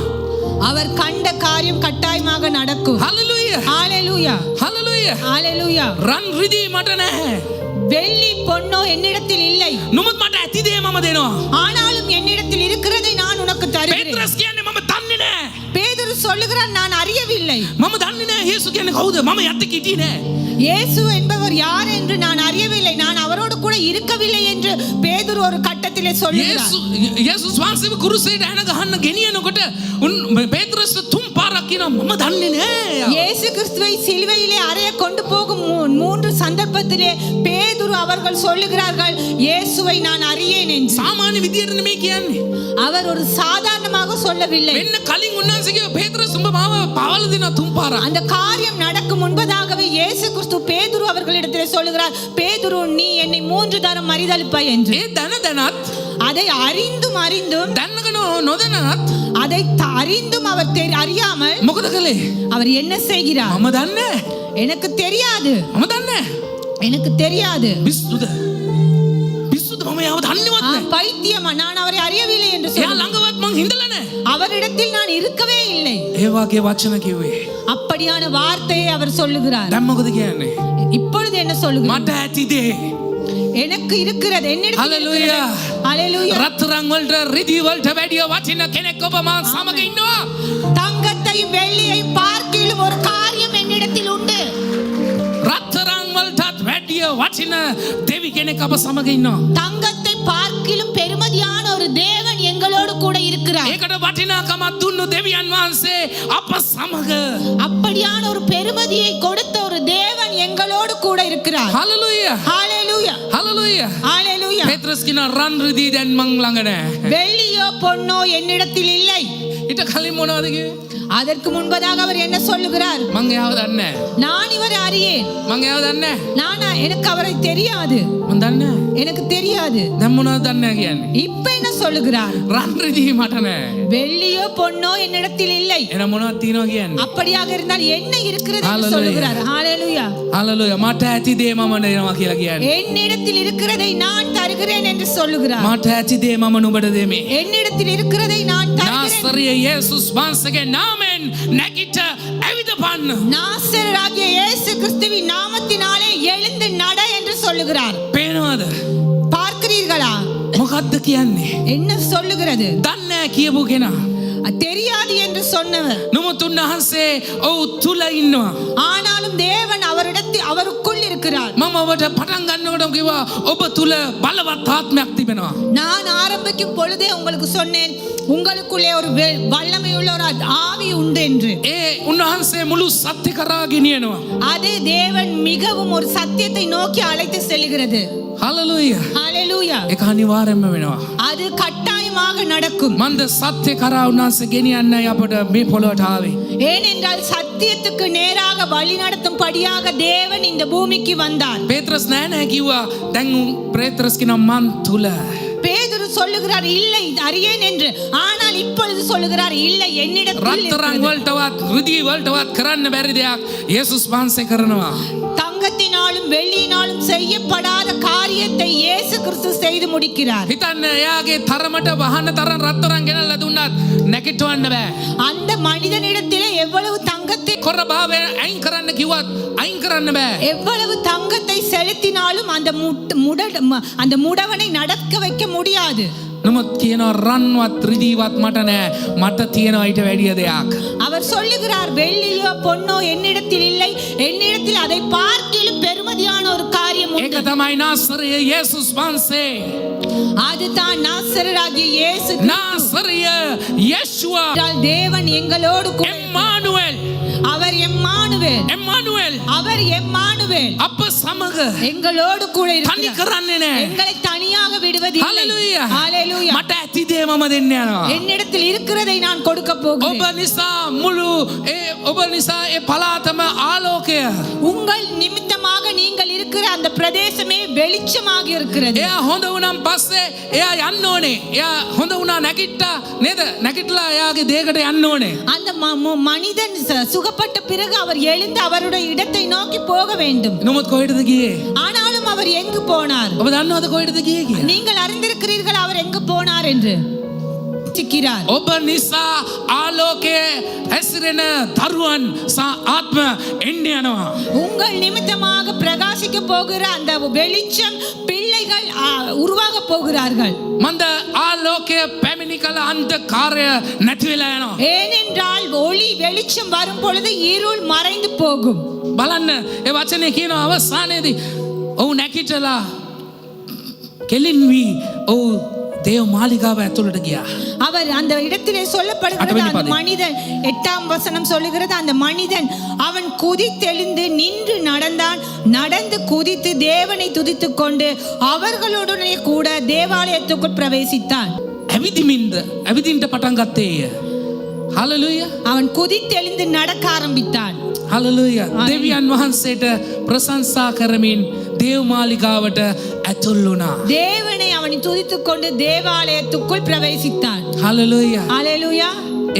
அவர் கண்ட காரியம் கட்டாயமாக நடக்கும். ஹalleluya ஹalleluya ஹalleluya ஹalleluya. රන් රිදී මට නැහැ. வெள்ளி பொன்னோ என்னிடத்தில் இல்லை. නුඹත් මට ඇති දේ මම දෙනවා. ஆனாலும் என்னிடத்தில் இருக்கிறதை நான் உனக்கு தருகிறேன். පේත්‍රස් කියන්නේ මම දන්නේ නැහැ. பேதுரு சொல்லுகிறான் நான் அறியவில்லை. මම දන්නේ නැහැ යේසු කියන්නේ කවුද? මම යත්තේ හිටියේ නැහැ. இயேசு என்பவர் யார் என்று நான் அறியவில்லை. நான் அவரோடு கூட இருக்கவில்லை என்று பேதுரு ஒரு கட்டத்திலே சொல்லுகிறார். යේසුස් වහන්සේව කුරුසයට ඇන ගහන්න ගෙනියනකොට පේත්‍රස් තුන් පාරක් කියනවා මම දන්නේ නැහැ. இயேசு கிறிஸ்துவை சிலுவையிலே அறைய கொண்டு போகும் 3 சந்தர்ப்பத்திலே பேதுரு அவர்கள் சொல்லுகிறார்கள் இயேசுவை நான் அறியேன் என்று. සාමාන්‍ය විදියට නෙමෙයි කියන්නේ. அவர் ஒரு சாதாரணமாக சொல்லவில்லை. මෙන්න කලින් උන්වහන්සේ කිව්වා පේත්‍රස් උඹ මාව පාවල දෙනවා තුන් පාරක්. அந்த காரியம் நடக்கும் முன்பதாகவே இயேசு கிறிஸ்து பேதுரு அவர்களிடத்திலே சொல்லுகிறார் பேதுரு நீ என்னை 3 தரம் மறுதலிப்பாய் என்று. ඒ දැනත් அதை அறிந்தும் දැනගෙන නොදැනත් அதை அறிந்தும் அவர் அறியாமல் මොකද කළේ? அவர் என்ன செய்கிறார்? මම දන්නේ. எனக்கு தெரியாது. මම දන්නේ. எனக்கு தெரியாது. පිස්සුද මම යාව දන්නේවත් නැහැ. பைத்தியமா நான் அவரை அறியவில்லை என்று එයා சொல்லுகிறார். ළඟවත් මං හිඳලා නැහැ. அவரிடத்தில் நான் இருக்கவே இல்லை. ඒ වගේ වචන කිව්වේ. அப்படியான வார்த்தையை அவர் சொல்லுகிறார். දැන් මොකද කියන්නේ? இப்பொழுது என்ன சொல்லுகிறார்? මට ඇති දේ எனக்கு இருக்கிறது என்னிடத்தில் ஹalleluya ஹalleluya. රත්තරන් වලට රිදී වලට වැඩිය වටින කෙනෙක් ඔබ මා සමග ඉන්නවා. தங்கத்தையும் வெள்ளியையும் பார்க்கிலும் ஒரு காரியம் என்னிடத்தில் உண்டு. රත්තරන් වලටත් වැඩිය වටින දෙවි කෙනෙක් අප සමග ඉන්නවා. தங்கத்தை பார்க்கிலும் பெருமதியான ஒரு தேவன் எங்களோடு கூட இருக்கிறார். ඒකට වටිනාකමක් දුන්නු දෙවියන් වහන්සේ අප සමග. அப்படியான ஒரு பெருமதியை கொடுத்த ஒரு தேவன் எங்களோடு கூட இருக்கிறார். ஹalleluya ஹalleluya ஹalleluya. ஹalleluya. பேதுரு පේතරස් කියන රන් රිදී දැන් මං ළඟ නැහැ. வெள்ளியோ பொன்னோ என்னிடத்தில் இல்லை. ඊට කලින් මොනවද කිව්වේ? அதற்கு முன்பதாக அவர் என்ன சொல்லுகிறார்? මං එයාව දන්නේ නැහැ. நான் இவரை அறியேன். මං එයාව දන්නේ නැහැ. எனக்கு அவரை தெரியாது. මං දන්නේ නැහැ. எனக்கு தெரியாது. දැන් මොනවද දන්නේ නැහැ කියන්නේ? இப்ப என்ன சொல்லுகிறார்? රන් රිදී මට නැහැ. வெள்ளியோ பொன்னோ என்னிடத்தில் இல்லை. එන මොනවද තියෙනවා කියන්නේ? அப்படியாக இருந்தால் என்ன இருக்கிறது என்று Hallelujah. சொல்லுகிறார். ஹalleluya. හalleluya. මට ඇති දේ මම දෙනවා කියලා කියන්නේ. என்னிடத்தில் இருக்கிறதை நான் தருகிறேன் என்று சொல்லுகிறார். මට ඇති දේ මම නුඹට දෙමි. என்னிடத்தில் இருக்கிறதை நான் தருகிறேன். නාසරිය යේසුස් වහන්සේගේ නාමයෙන් නැගිට ඇවිදපන්න. நாசரராகிய இயேசு கிறிஸ்துவின் நாமத்தினாலே எழுந்து நட என்று சொல்லுகிறார். පේනවද? பார்க்கிறீர்களா? මොකද්ද කියන්නේ? என்ன சொல்லுகிறது? දන්නේ නැහැ කියපු කෙනා. தெரியாது என்று சொன்னவர். නමුත් උන්වහන්සේ ඔව් තුල ඉන්නවා. ஆனாலும் தேவன் அவருக்குள் இருக்கிறார். මම ඔබට පටන් ගන්නකොටම කිව්වා ඔබ තුල බලවත් ආත්මයක් තිබෙනවා. நான் ஆரம்பிக்கும் பொழுதே உங்களுக்கு சொன்னேன் உங்களுக்குள்ளே ஒரு வல்லமையுள்ள ஒரு ஆவி உண்டு என்று. උන්වහන්සේ මුළු සත්‍ය කරා ගෙනියනවා. அது தேவன் மிகவும் ஒரு சத்தியத்தை நோக்கி அழைத்து செல்கிறது. හalleluya. ஹalleluya. ඒක අනිවාර්යයෙන්ම වෙනවා. அது கட்டாயமாக நடக்கும். මන්ද සත්‍ය කරා උන්වහන්සේ ගෙනියන්නයි අපට මේ පොළොවට ආවේ. ஏனென்றால் சத்தியத்துக்கு நேராக வழி நடத்தும்படியாக தேவன் இந்த பூமிக்கு வந்தார். පේත්‍රස් නෑ නෑ කිව්වා. දැන් පේත්‍රස් කියනවා මන් තුල. பேதுரு சொல்லுகிறார் இல்லை அறியேன் என்று. ஆனால் இப்பொழுது சொல்லுகிறார் இல்லை என்னிடத்தில் රත්තරන් වලටවත් රිදී වලටවත් කරන්න බැරි දෙයක් යේසුස් වහන්සේ කරනවා. தங்கத்தினாலும் வெள்ளியினாலும் செய்யப்படாத காரியத்தை இயேசு கிறிஸ்து செய்து முடிக்கிறார். හිතන්න එයාගේ තරමට වහන තරම් රත්තරන් ගෙනල්ලා දුන්නත් නැගිටවන්න බෑ. அந்த மனிதனிடத்திலே எவ்வளவு தங்கத்தை කොර භාවය අයින් කරන්න කිව්වත් අයින් කරන්න බෑ. எவ்வளவு தங்கத்தை செலுத்தினாலும் அந்த முடவனை நடக்க வைக்க முடியாது. නමුත් කියනවා රන්වත් රිදීවත් මට නෑ. මට තියෙනවා ඊට වැඩිය දෙයක්. அவர் சொல்லுகிறார் வெள்ளியோ பொன்னோ என்னிடத்தில் இல்லை. என்னிடத்தில் அதை பார்க்கிலும் பெருமதியான ஒரு காரியம் ඒක உண்டு. තමයි නාසරිය යේසුස් වහන්සේ. அதுதான் நாசரராகிய இயேசு. නාසරිය යේෂුවා. தேவன் எங்களோடு கூட. එම්මානුවෙල්. அவர் எம்மானுவேல். එම්මානුවෙල්. அவர் எம்மானுவேல். අප සමග எங்களோடு கூட තනි இருக்கிறார். කරන්නේ නෑ. எங்களை தனியாக விடுவதில்லை. හalleluya. ஹalleluya. මට ඇති දේ මම දෙන්න යනවා. என்னிடத்தில் இருக்கிறதை நான் கொடுக்க ඔබ போகிறேன். නිසා මුළු ඔබ නිසා ඒ පලාතම ආලෝකය. உங்கள் நிமித்தமாக நீங்கள் இருக்கிற அந்த பிரதேசமே வெளிச்சமாக இருக்கிறது. එයා හොඳ වුණාන් පස්සේ එයා යන්න ඕනේ. එයා හොඳ වුණා නැගිට්ටා නේද? නැගිටලා එයාගේ දේකට යන්න ඕනේ. அந்த மனிதன் சுகப்பட்ட பிறகு அவர் எழுந்து அவருடைய இடத்தை நோக்கி போக வேண்டும். නමුත් කොහෙටද ගියේ? ஆனாலும் அவர் எங்கு போனார்? ඔබ දන්නවද කොහෙටද ගියේ කියලා? நீங்கள் அறிந்திருக்கிறீர்கள் அவர் எங்கு போனார் என்று. சிக்கிறார். ඔබ නිසා ආලෝකයේ හැසිරෙන දරුවන් ආත්ම එන්න යනවා. உங்கள் நிமித்தமாக பிரகாசிக்க போகிற அந்த வெளிச்சம் பிள்ளைகள் உருவாக போகிறார்கள். මන්ද ආලෝකය පැමිණි කල අන්ධකාරය නැති වෙලා යනවා. ஏனென்றால் ஒளி வெளிச்சம் வரும் பொழுது இருள் மறைந்து போகும். බලන්න ඒ වචනේ කියන අවසානයේදී ඔව් නැකිටලා කෙලින් වී ඔව් தேவ மாளிகாව ඇතුළට ගියා. அவர் அந்த இடத்திலே சொல்லப்படுகிறது அந்த மனிதன் 8ஆம் வசனம் சொல்லுகிறது அந்த மனிதன் அவன் குதித்தெழுந்து நின்று நடந்தான். நடந்து குதித்து தேவனை துதித்துக் கொண்டு அவர்களுடனே கூட தேவாலயத்துக்குள் பிரவேசித்தான். ඇවිදින්ට පටන් ගත්තේය. හalleluya. அவன் குதித்தெழுந்து நடக்க ஆரம்பித்தான். හalleluya. දෙවියන් වහන්සේට ප්‍රශංසා කරමින් දේව මාලිගාවට ඇතුල් වුණා. தேவனை அவன் துதித்துக் கொண்டு தேவாலயத்துக்குள் பிரவேசித்தான். හalleluya. ஹalleluya.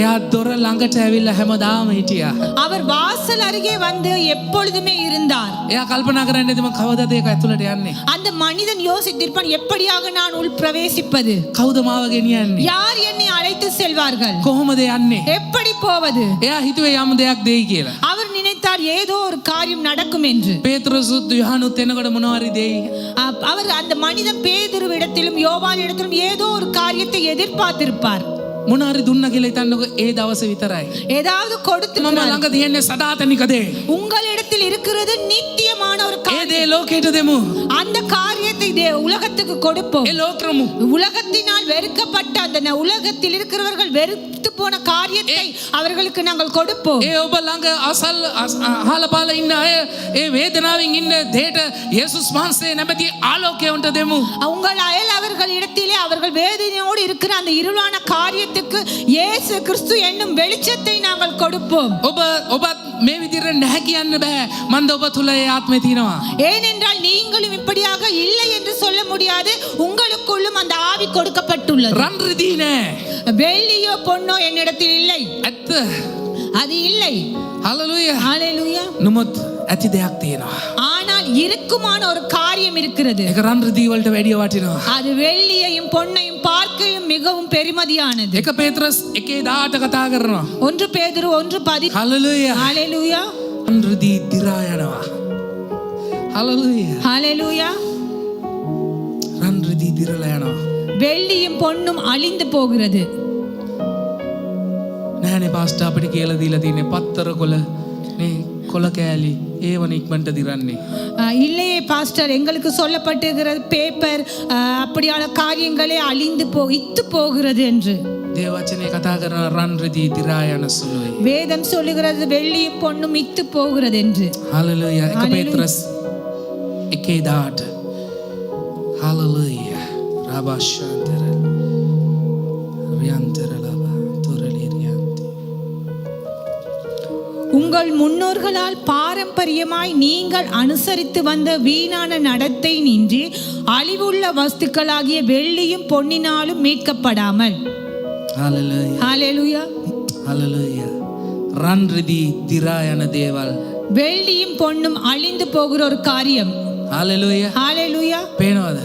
එයා දොර ළඟට ඇවිල්ලා හැමදාම හිටියා. அவர் வாசல் அருகே வந்து எப்பொழுதுமே இருந்தார். එයා කල්පනා කරන්නේ මම කවදාද ඒක ඇතුළට යන්නේ? அந்த மனிதன் யோசித்திருப்பான் எப்படியாக நான் உள் பிரவேசிப்பது? කවුද මාව ගෙනියන්නේ? யார் என்னை அழைத்து செல்வார்கள்? කොහොමද යන්නේ? எப்படி போவது? එයා හිතුවේ යම් දෙයක් දෙයි කියලා. அவர் நினைத்தார் ஏதோ ஒரு காரியம் நடக்கும் என்று. පේත්‍රසුත් යහනුත් එනකොට මොනවාරි දෙයි. அவர் அந்த மனிதன் பேதுருவிடத்திலும் யோவானிடத்திலும் ஏதோ ஒரு காரியத்தை எதிர்பார்த்திருப்பார். මොනාරි දුන්න කියලා හිතන්නකො ඒ දවසේ විතරයි. ஏதாவது கொடுத்து මම ළඟ තියෙන්නේ සදාතනික දේ. உங்களிடத்தில் இருக்கிறது நித்தியமான ஒரு ඒ දේ ලෝකයට දෙමු. அந்த காரியத்தை காரியத்தை உலகத்துக்கு கொடுப்போம். ඒ ලෝකරමු. உலகத்தினால் வெறுக்கப்பட்ட அந்த உலகத்தில் இருக்கிறவர்கள் வெறுத்து போன காரியத்தை அவர்களுக்கு நாங்கள் கொடுப்போம். ඒ ඔබ ළඟ අසල් අහල පාල ඉන්න අය ඒ වේදනාවෙන් ඉන්න දේට යේසුස් වහන්සේ නැමැති ආලෝකය උන්ට දෙමු. உங்கள் அயல் அவர்கள் இடத்திலே அவர்கள் வேதனையோடு இருக்கிற அந்த இருளான காரியத்துக்கு இயேசு கிறிஸ்து என்னும் வெளிச்சத்தை நாங்கள் கொடுப்போம். ඔබත් මේ විදිහට නැහැ කියන්න බෑ. මන්ද ඔබ තුල ඒ ආත්මය තියෙනවා. ஏனென்றால் நீங்களும் இப்படியாக இல்லை என்று சொல்ல முடியாது. உங்களுக்குள்ளும் அந்த ஆவி கொடுக்கப்பட்டுள்ளது. රන් රිදී නෑ. வெள்ளியோ பொன்னோ என்னிடத்தில் இல்லை. ඇත්ත. அது இல்லை. හalleluya. ஹalleluya. නමුත් ඇති දෙයක් තියෙනවා. ஆனால் இருக்குமான ஒரு காரியம் இருக்கிறது. ඒක රන් රිදී වලට වැඩිය වටිනවා. அது வெள்ளியையும் பொன்னையும் பார்க்கையும் மிகவும் பெருமதியானது. 1 පේත්‍රස් 1:18 කතා කරනවා. 1 பேதுரு 1:10. හalleluya. ஹalleluya. රන් රිදී දිරා යනවා. හalleluya. ஹalleluya. රන් රිදී දිරලා යනවා. வெள்ளியும் பொன்னும் அழிந்து போகிறது. නෑනේ පාස්ටර් අපිට කියලා දීලා තියෙන්නේ පත්තර කොළ මේ කොළ කෑලි ඒවන ඉක්මනට දිරන්නේ. இல்லையே பாஸ்டர், எங்களுக்கு சொல்லப்பட்டிருக்கிறது பேப்பர் அப்படியான காரியங்களே அழிந்து இத்து போகிறது என்று. දේව වචනේ කතා කරන රන් රිදී දිරා යන සුළුයි. வேதம் சொல்லுகிறது வெள்ளியும் பொன்னும் இத்து போகிறது என்று. හalleluya. 1 පේත්‍රස් 1:18. හalleluya. රාබාෂාන්තර රියන්තර ලබා තුරලිරියන්ති. உங்கள் முன்னோர்களால் பாரம்பரியமாய் நீங்கள் அனுசரித்து வந்த வீணான நடத்தை நின்று அழிவுள்ள வஸ்துக்களாகிய வெள்ளியும் பொன்னினாலும் மீட்கப்படாமல். හalleluya. ஹalleluya. හalleluya. රන් රිදී දිරා යන දේවල්. வெள்ளியும் பொன்னும் அழிந்து போகிற ஒரு காரியம். හalleluya. ஹalleluya. පේනවද?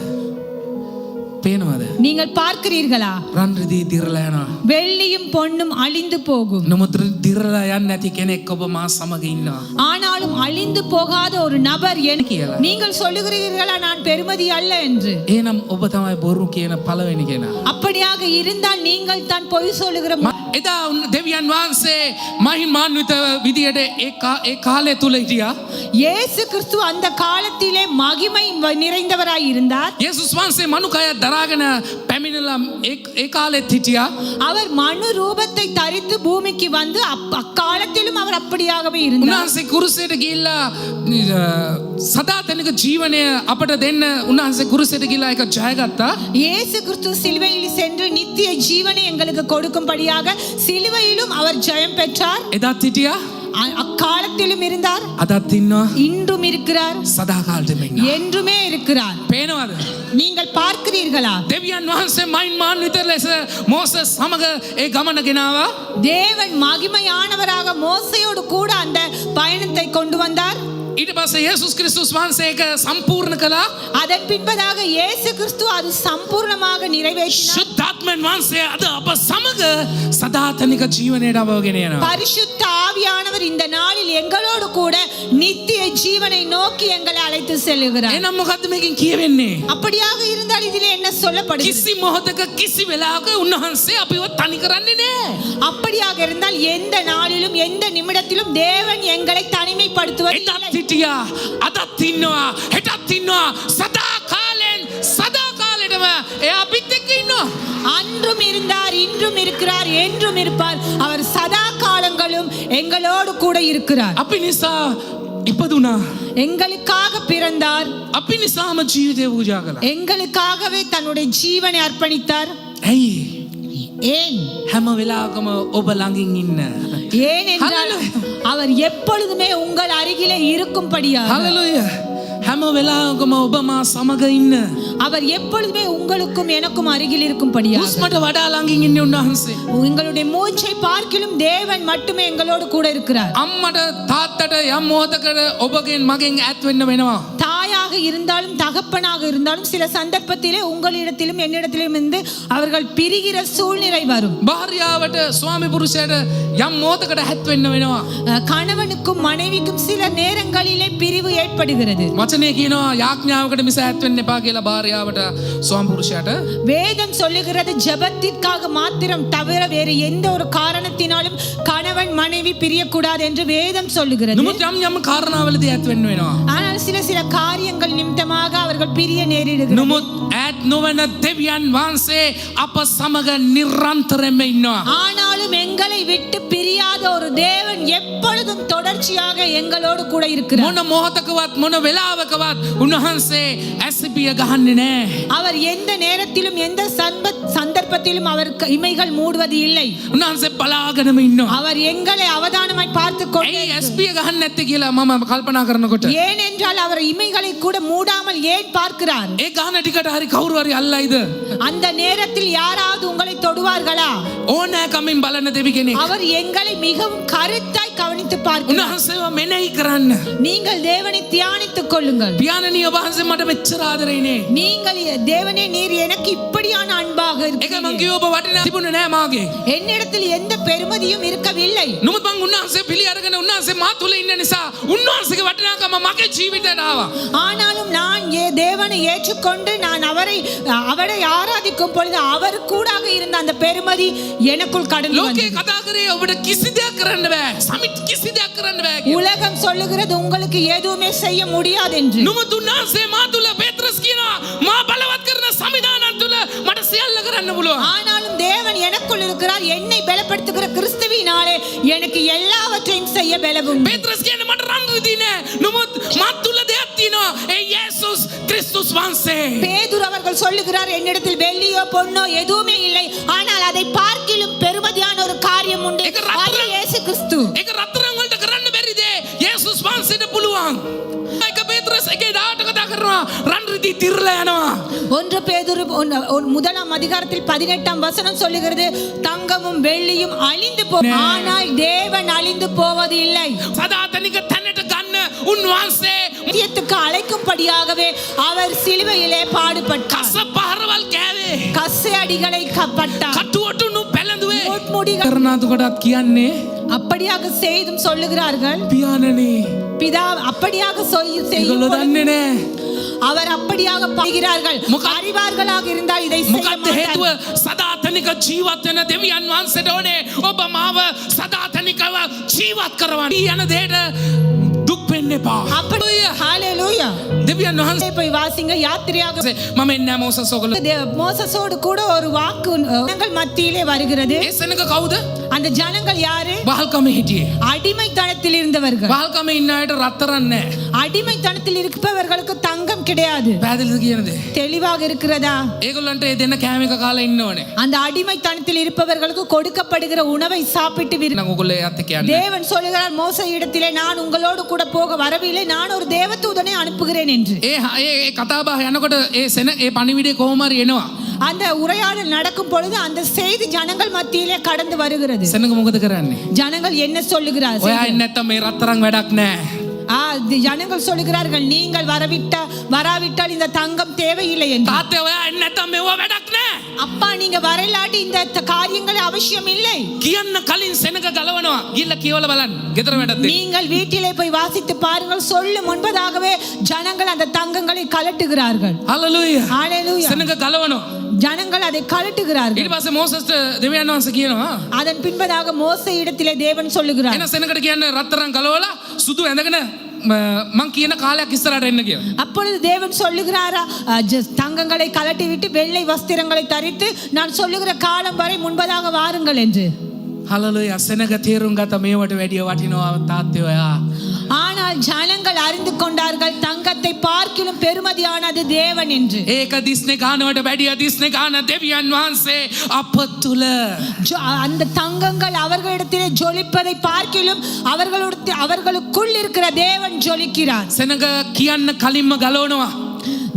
நீங்கள் பார்க்கிறீர்களா? රන් රිදී දිරලා යනවා. வெள்ளியும் பொன்னும் அழிந்து போகும். නමුත් දිරලා යන්නේ නැති කෙනෙක් ඔබ මා සමග ඉන්නවා. ஆனாலும் அழிந்து போகாத ஒரு நபர் කියලා. நீங்கள் சொல்லுகிறீர்களா நான் பெருமதி அல்ல என்று? එහෙනම් ඔබ තමයි බොරු කියන පළවෙනි කෙනා. அப்படியாக இருந்தால் நீங்கள் தான் பொய் சொல்லுகிற එදා දෙවියන් වහන්සේ මහිමාන්විත විදියට ඒ කාලය තුල හිටියා. இயேசு கிறிஸ்து அந்த காலத்திலே மகிமை நிறைந்தவராய் இருந்தார். යේසුස් වහන්සේ මනුකය දරාගෙන පැමිණලා ඒ කාලෙත් හිටියා. அவர் மனு ரூபத்தை தரித்து பூமிக்கு வந்து அக்காலத்திலும் அவர் அப்படியாகவே இருந்தார். උන්වහන්සේ කුරුසයට ගිහිල්ලා සදාතනික ජීවනය අපට දෙන්න උන්වහන්සේ කුරුසයට ගිහිල්ලා ඒක ජයගත්තා. இயேசு கிறிஸ்து சிலுவையில் சென்று நித்திய ஜீவனை எங்களுக்கு கொடுக்கும்படியாக சிலுவையிலும் அவர் ஜெயம் பெற்றார். එදත් හිටියා. அக்காலத்திலும் இருந்தார். අදත් ඉන්නවා. இன்றும் இருக்கிறார். සදා කාලෙම ඉන්නවා. என்றுமே இருக்கிறார். පේනවද? நீங்கள் பார்க்கிறீர்களா? දෙවියන් වහන්සේ මහිමාන්විත ලෙස මෝසස් සමග ඒ ගමන ගෙනාවා. தேவன் மகிமையானவராக மோசேயோடு கூட அந்த பயணத்தை கொண்டு வந்தார். ඊට පස්සේ යේසුස් ක්‍රිස්තුස් වහන්සේ ඒක සම්පූර්ණ කළා. அதன் பின்பதாக இயேசு கிறிஸ்து அது சம்பூர்ணமாக நிறைவேற்றினார். ශුද්ධාත්මයන් වහන්සේ අද අප සමග සදාතනික ජීවනයට අපව ගෙන යනවා. பரிசுத்த ஆவியானவர் இந்த நாளில் எங்களோடு கூட நித்திய ஜீவனை நோக்கி எங்களை அழைத்து செல்கிறார். එහෙනම් මොකද්ද මේකෙන් කියවෙන්නේ? அப்படியாக இருந்தால் இதிலே என்ன சொல்லப்படுகிறது? කිසි මොහොතක කිසි වෙලාවක උන්වහන්සේ අපිව තනි කරන්නේ නැහැ. அப்படியாக இருந்தால் எந்த நாளிலும் எந்த நிமிடத்திலும் தேவன் எங்களை தனிமைப்படுத்துவது இல்லை. හිටියා අදත් ඉන්නවා හෙටත් ඉන්නවා සදා කාලෙටම එයා අපිත් එක්ක ඉන්නවා. அன்றும் இருந்தார், இன்றும் இருக்கிறார், என்றும் இருப்பார். அவர் சதா காலங்களும் எங்களோடு கூட இருக்கிறார். අපි නිසා ඉපදුනා. எங்களுக்காக பிறந்தார். අපි නිසාම ජීවිතය පූජා කළා. எங்களுக்காகவே தன்னுடைய ஜீவனை அர்ப்பணித்தார். ඇයි? ஏன்? හැම වෙලාවකම ඔබ ළඟින් ඉන්න. ஏனென்றால் அவர் எப்பொழுதுமே உங்கள் அருகிலே இருக்கும்படியாக. ஹalleluya. හැම වෙලාවකම ඔබ මා සමග ඉන්න. அவர் எப்பொழுதுமே உங்களுக்கும் எனக்கும் அருகில் இருக்கும்படியாக. හුස්මට වඩා ළඟින් ඉන්නේ උන්වහන්සේ. உங்களுடைய மூச்சை பார்க்கிலும் தேவன் மட்டுமே எங்களோடு கூட இருக்கிறார். අම්මට තාත්තට යම් මොහොතකට ඔබගෙන් මගෙන් ඈත් වෙන්න වෙනවා. தாயாக இருந்தாலும் தகப்பனாக இருந்தாலும் சில சந்தர்ப்பத்திலே உங்களிடத்திலும் என்னிடத்திலும் இருந்து அவர்கள் பிரிகிற சூழ்நிலை வரும். භාර්යාවට ස්වාමි පුරුෂයාට යම් මොහොතකට ඈත් වෙන්න වෙනවා. கணவனுக்கும் மனைவிக்கும் சில நேரங்களிலே பிரிவு ஏற்படுகிறது. වචනේ කියනවා යාඥාවකට මිස ඈත් වෙන්න එපා කියලා භාර්යාවට ස්වාමි පුරුෂයාට. வேதம் சொல்லுகிறது ஜெபத்திற்காக மாத்திரம் தவிர வேறு எந்த ஒரு காரணத்தினாலும் கணவன் மனைவி பிரியக்கூடாது என்று வேதம் சொல்லுகிறது. නමුත් යම් කාරණාවලදී ඈත් වෙන්න වෙනවා. ஆனால் சில காரியங்கள் காரியங்கள் நிமித்தமாக அவர்கள் பிரிய நேரிடுகிறது. නමුත් ඈත් නොවන දෙවියන් වහන්සේ අප සමග නිරන්තරයෙන්ම ඉන්නවා. ஆனாலும் எங்களை விட்டு பிரியாத ஒரு தேவன் எப்பொழுதும் தொடர்ச்சியாக எங்களோடு கூட இருக்கிறார். මොන මොහොතකවත් මොන වෙලාවකවත් උන්වහන්සේ ඇසිපිය ගහන්නේ නැහැ. அவர் எந்த நேரத்திலும் எந்த சந்தர்ப்பத்திலும் அவர் இமைகள் மூடுவது இல்லை. උන්වහන්සේ බලාගෙනම ඉන්නවා. அவர் எங்களை அவதானமாய் பார்த்து கொண்டே ඇයි ඇස්පිය ගහන්නේ නැත්තේ කියලා මම කල්පනා කරනකොට ஏனென்றால் அவர் இமைகளை கூட மூடாமல் ஏன் பார்க்கிறார்? ඒ ගහන ටිකට හරි කවුරු හරි අල්ලයිද? அந்த நேரத்தில் யாராவது உங்களை தொடுவார்களா? ඕනෑකමින් බලන දෙවි කෙනෙක්. அவர் எங்களை மிகவும் கருத்தாய் கவனித்து பார்க்கிறார். උන්වහන්සේව මෙනෙහි කරන්න. நீங்கள் தேவனை தியானித்துக் கொள்ளுங்கள். පියාණනි ඔබ වහන්සේ මට මෙච්චර ආදරේනේ. நீங்கள் தேவனே நீர் எனக்கு இப்படியான அன்பாக ඒක මං இருக்கிறீர். කිව්ව ඔබ වටිනා තිබුණේ නැහැ මාගේ. என்னிடத்தில் எந்த பெருமதியும் இருக்கவில்லை. නමුත් මං උන්වහන්සේ පිළි අරගෙන උන්වහන්සේ මා තුල ඉන්න නිසා උන්වහන්සේගේ වටිනාකම මගේ ජීවිතයට ආවා. ஆனாலும் நான் தேவனை ஏற்றுக்கொண்டு நான் அவரை ஆராதிக்கும் பொழுது அவர் கூடாக இருந்த அந்த பெருமதி எனக்குள் கடந்து ලෝකේ வந்தது. කතා කරේ ඔබට කිසි දෙයක් කරන්න බෑ. සමිත් කිසි දෙයක් කරන්න බෑ. உலகம் சொல்லுகிறது உங்களுக்கு எதுவுமே செய்ய முடியாது என்று. නමුත් උන්වහන්සේ මා තුල පේත්‍රස් කියනවා මා බලවත් කරන සමිදානන් තුල මට සියල්ල කරන්න පුළුවන්. ஆனாலும் தேவன் எனக்குள் இருக்கிறார். என்னை பலப்படுத்துகிற கிறிஸ்துவினாலே எனக்கு எல்லாவற்றையும் செய்ய பலவும். පේත්‍රස් කියන්නේ මට රන් රිදී නෑ. නමුත් මා තුල දෙයක් තියෙනවා. ඒ යේසුස් ක්‍රිස්තුස් වහන්සේ. பேதுரு அவர்கள் சொல்லுகிறார் என்னிடத்தில் வெள்ளியோ பொன்னோ எதுவுமே இல்லை, ஆனால் அதை பார்க்கிலும் பெருமதியான ஒரு காரியம் உண்டு. அது இயேசு கிறிஸ்து. ඒක රත්තරන් වලට කරන්න බැරි දේ යේසුස් වහන්සේට පුළුවන්. ඒක පේත්‍රස් එකේ 18 කතා කරනවා රන් රිදී තිරලා යනවා. ஒன்று பேதுரு முதலாம் அதிகாரத்தில் 18ஆம் வசனம் சொல்லுகிறது தங்கமும் வெள்ளியும் அழிந்து போகும், ஆனால் தேவன் அழிந்து போவது இல்லை. සදාතනික තැනට ගන්න උන්වහන්සේ நித்தியத்துக்கு அழைக்கும்படியாகவே அவர் சிலுவையிலே பாடுபட்டார். කස පහරවල් කෑවේ. கசை அடிகளை பட்டார். කටුවටුණු පැලඳුවේ. முட்முடிகள் කරනාතු කොටත් කියන්නේ அப்படியாக செய்தும் சொல்லுகிறார்கள். පියාණනි பிதா அப்படியாக ඒගොල්ලෝ செய்யும் දන්නේ නෑ. அவர் அப்படியாக பாடுகிறார்கள். அறிவார்களாக இருந்தால் இதை செய்ய මොකක්ද හේතුව? மாட்டார்கள். සදාතනික ජීවත් වෙන දෙවියන් වහන්සේට ඕනේ ඔබ මාව සදාතනිකව ජීවත් කරවන්න. යන දෙයට දුක් වෙන්න එපා. அப்படி ஹalleluya. දෙවියන් වහන්සේ போய் வாசிங்க. யாத்திரையாக මම එන්නේ මොසස් ඔයගොල්ලෝ. மோசஸோடு கூட ஒரு வாக்கு ஜனங்கள் மத்தியிலே வருகிறது. ඒ සෙනඟ කවුද? அந்த ஜனங்கள் யாரு? බහල්කමේ හිටියේ. அடிமைத்தனத்தில் இருந்தவர்கள். බහල්කමේ ඉන්න අයට රත්තරන් නෑ. அடிமைத்தனத்தில் இருப்பவர்களுக்கு தங்கம் கிடையாது. පැහැදිලිද කියනද? தெளிவாக இருக்கிறதா? ඒගොල්ලන්ට ඒ දෙන්න කෑම එක කාලා ඉන්න ඕනේ. அந்த அடிமைத்தனத்தில் இருப்பவர்களுக்கு கொடுக்கப்படுகிற உணவை சாப்பிட்டு නම් ඔයගොල්ලෝ එයත් එක්ක යන්න. தேவன் சொல்லுகிறார் மோசே இடத்திலே நான் உங்களோடு கூட போக வரவில்லை, நான் ஒரு தேவதூதனை அனுப்புகிறேன் என்று. ඒ කතාබහ යනකොට ඒ සෙන ඒ පණිවිඩේ කොහොම හරි එනවා. அந்த உரையாடல் நடக்கும் பொழுது அந்த செய்தி ஜனங்கள் மத்தியிலே கடந்து வருகிறது. සෙනඟ මොකද කරන්නේ? ஜனங்கள் என்ன சொல்லுகிறார்கள்? ඔයා එන්නේ නැත්තම් මේ රත්තරන් වැඩක් නෑ. ஜனங்கள் சொல்லுகிறார்கள் நீங்கள் வராவிட்டால் இந்த தங்கம் தேவையில்லை என்று. තාත්තේ ඔයා එන්නේ නැත්තම් මේවා වැඩක් නෑ. அப்பா நீங்க வரலாட்டி இந்த காரியங்கள் அவசியம் இல்லை. කියන්න කලින් සෙනඟ ගලවනවා. ගිහලා කියවලා බලන්න. ගෙදර වැඩක් දෙන්න. நீங்கள் வீட்டிலே போய் வாசித்து பாருங்கள். சொல்லும் முன்பதாகவே ஜனங்கள் அந்த தங்கங்களை கலட்டுகிறார்கள். හලලුයා. ஹalleluya. සෙනඟ ගලවනවා. ஜனங்கள் அதை கலட்டுகிறார்கள். ඊට පස්සේ මොසස්ට දෙවියන් වහන්සේ කියනවා அதன் பின்பதாக மோசே இடத்திலே தேவன் சொல்லுகிறார் එන සෙනඟට කියන්නේ රත්තරන් ගලවලා සුදු ඇඳගෙන මං කියන කාලයක් ඉස්සරහට එන්න කියලා. அப்பொழுது தேவன் சொல்லுகிறாரா தங்கங்களை கலட்டி விட்டு வெள்ளை வஸ்திரங்களை தரித்து நான் சொல்லுகிற காலம் வரை முன்பதாக வாருங்கள் என்று. හලලුයා. සෙනඟ තේරුම් ගත මේවට වැඩිය වටිනවා තාත්තේ ඔයා. ஆனால் ஜனங்கள் அறிந்து கொண்டார்கள் தங்கத்தை பார்க்கிலும் பெருமதியானது தேவன் என்று. ඒක දිස්නේ ගන්නවට වැඩිය දිස්නේ ගන්න දෙවියන් වහන්සේ අප තුල. அந்த தங்கங்கள் அவர்களிடத்திலே ஜொலிப்பதை பார்க்கிலும் அவர்களுக்குள் இருக்கிற தேவன் ஜொலிக்கிறார். සෙනඟ කියන්න කලින්ම ගලවනවා.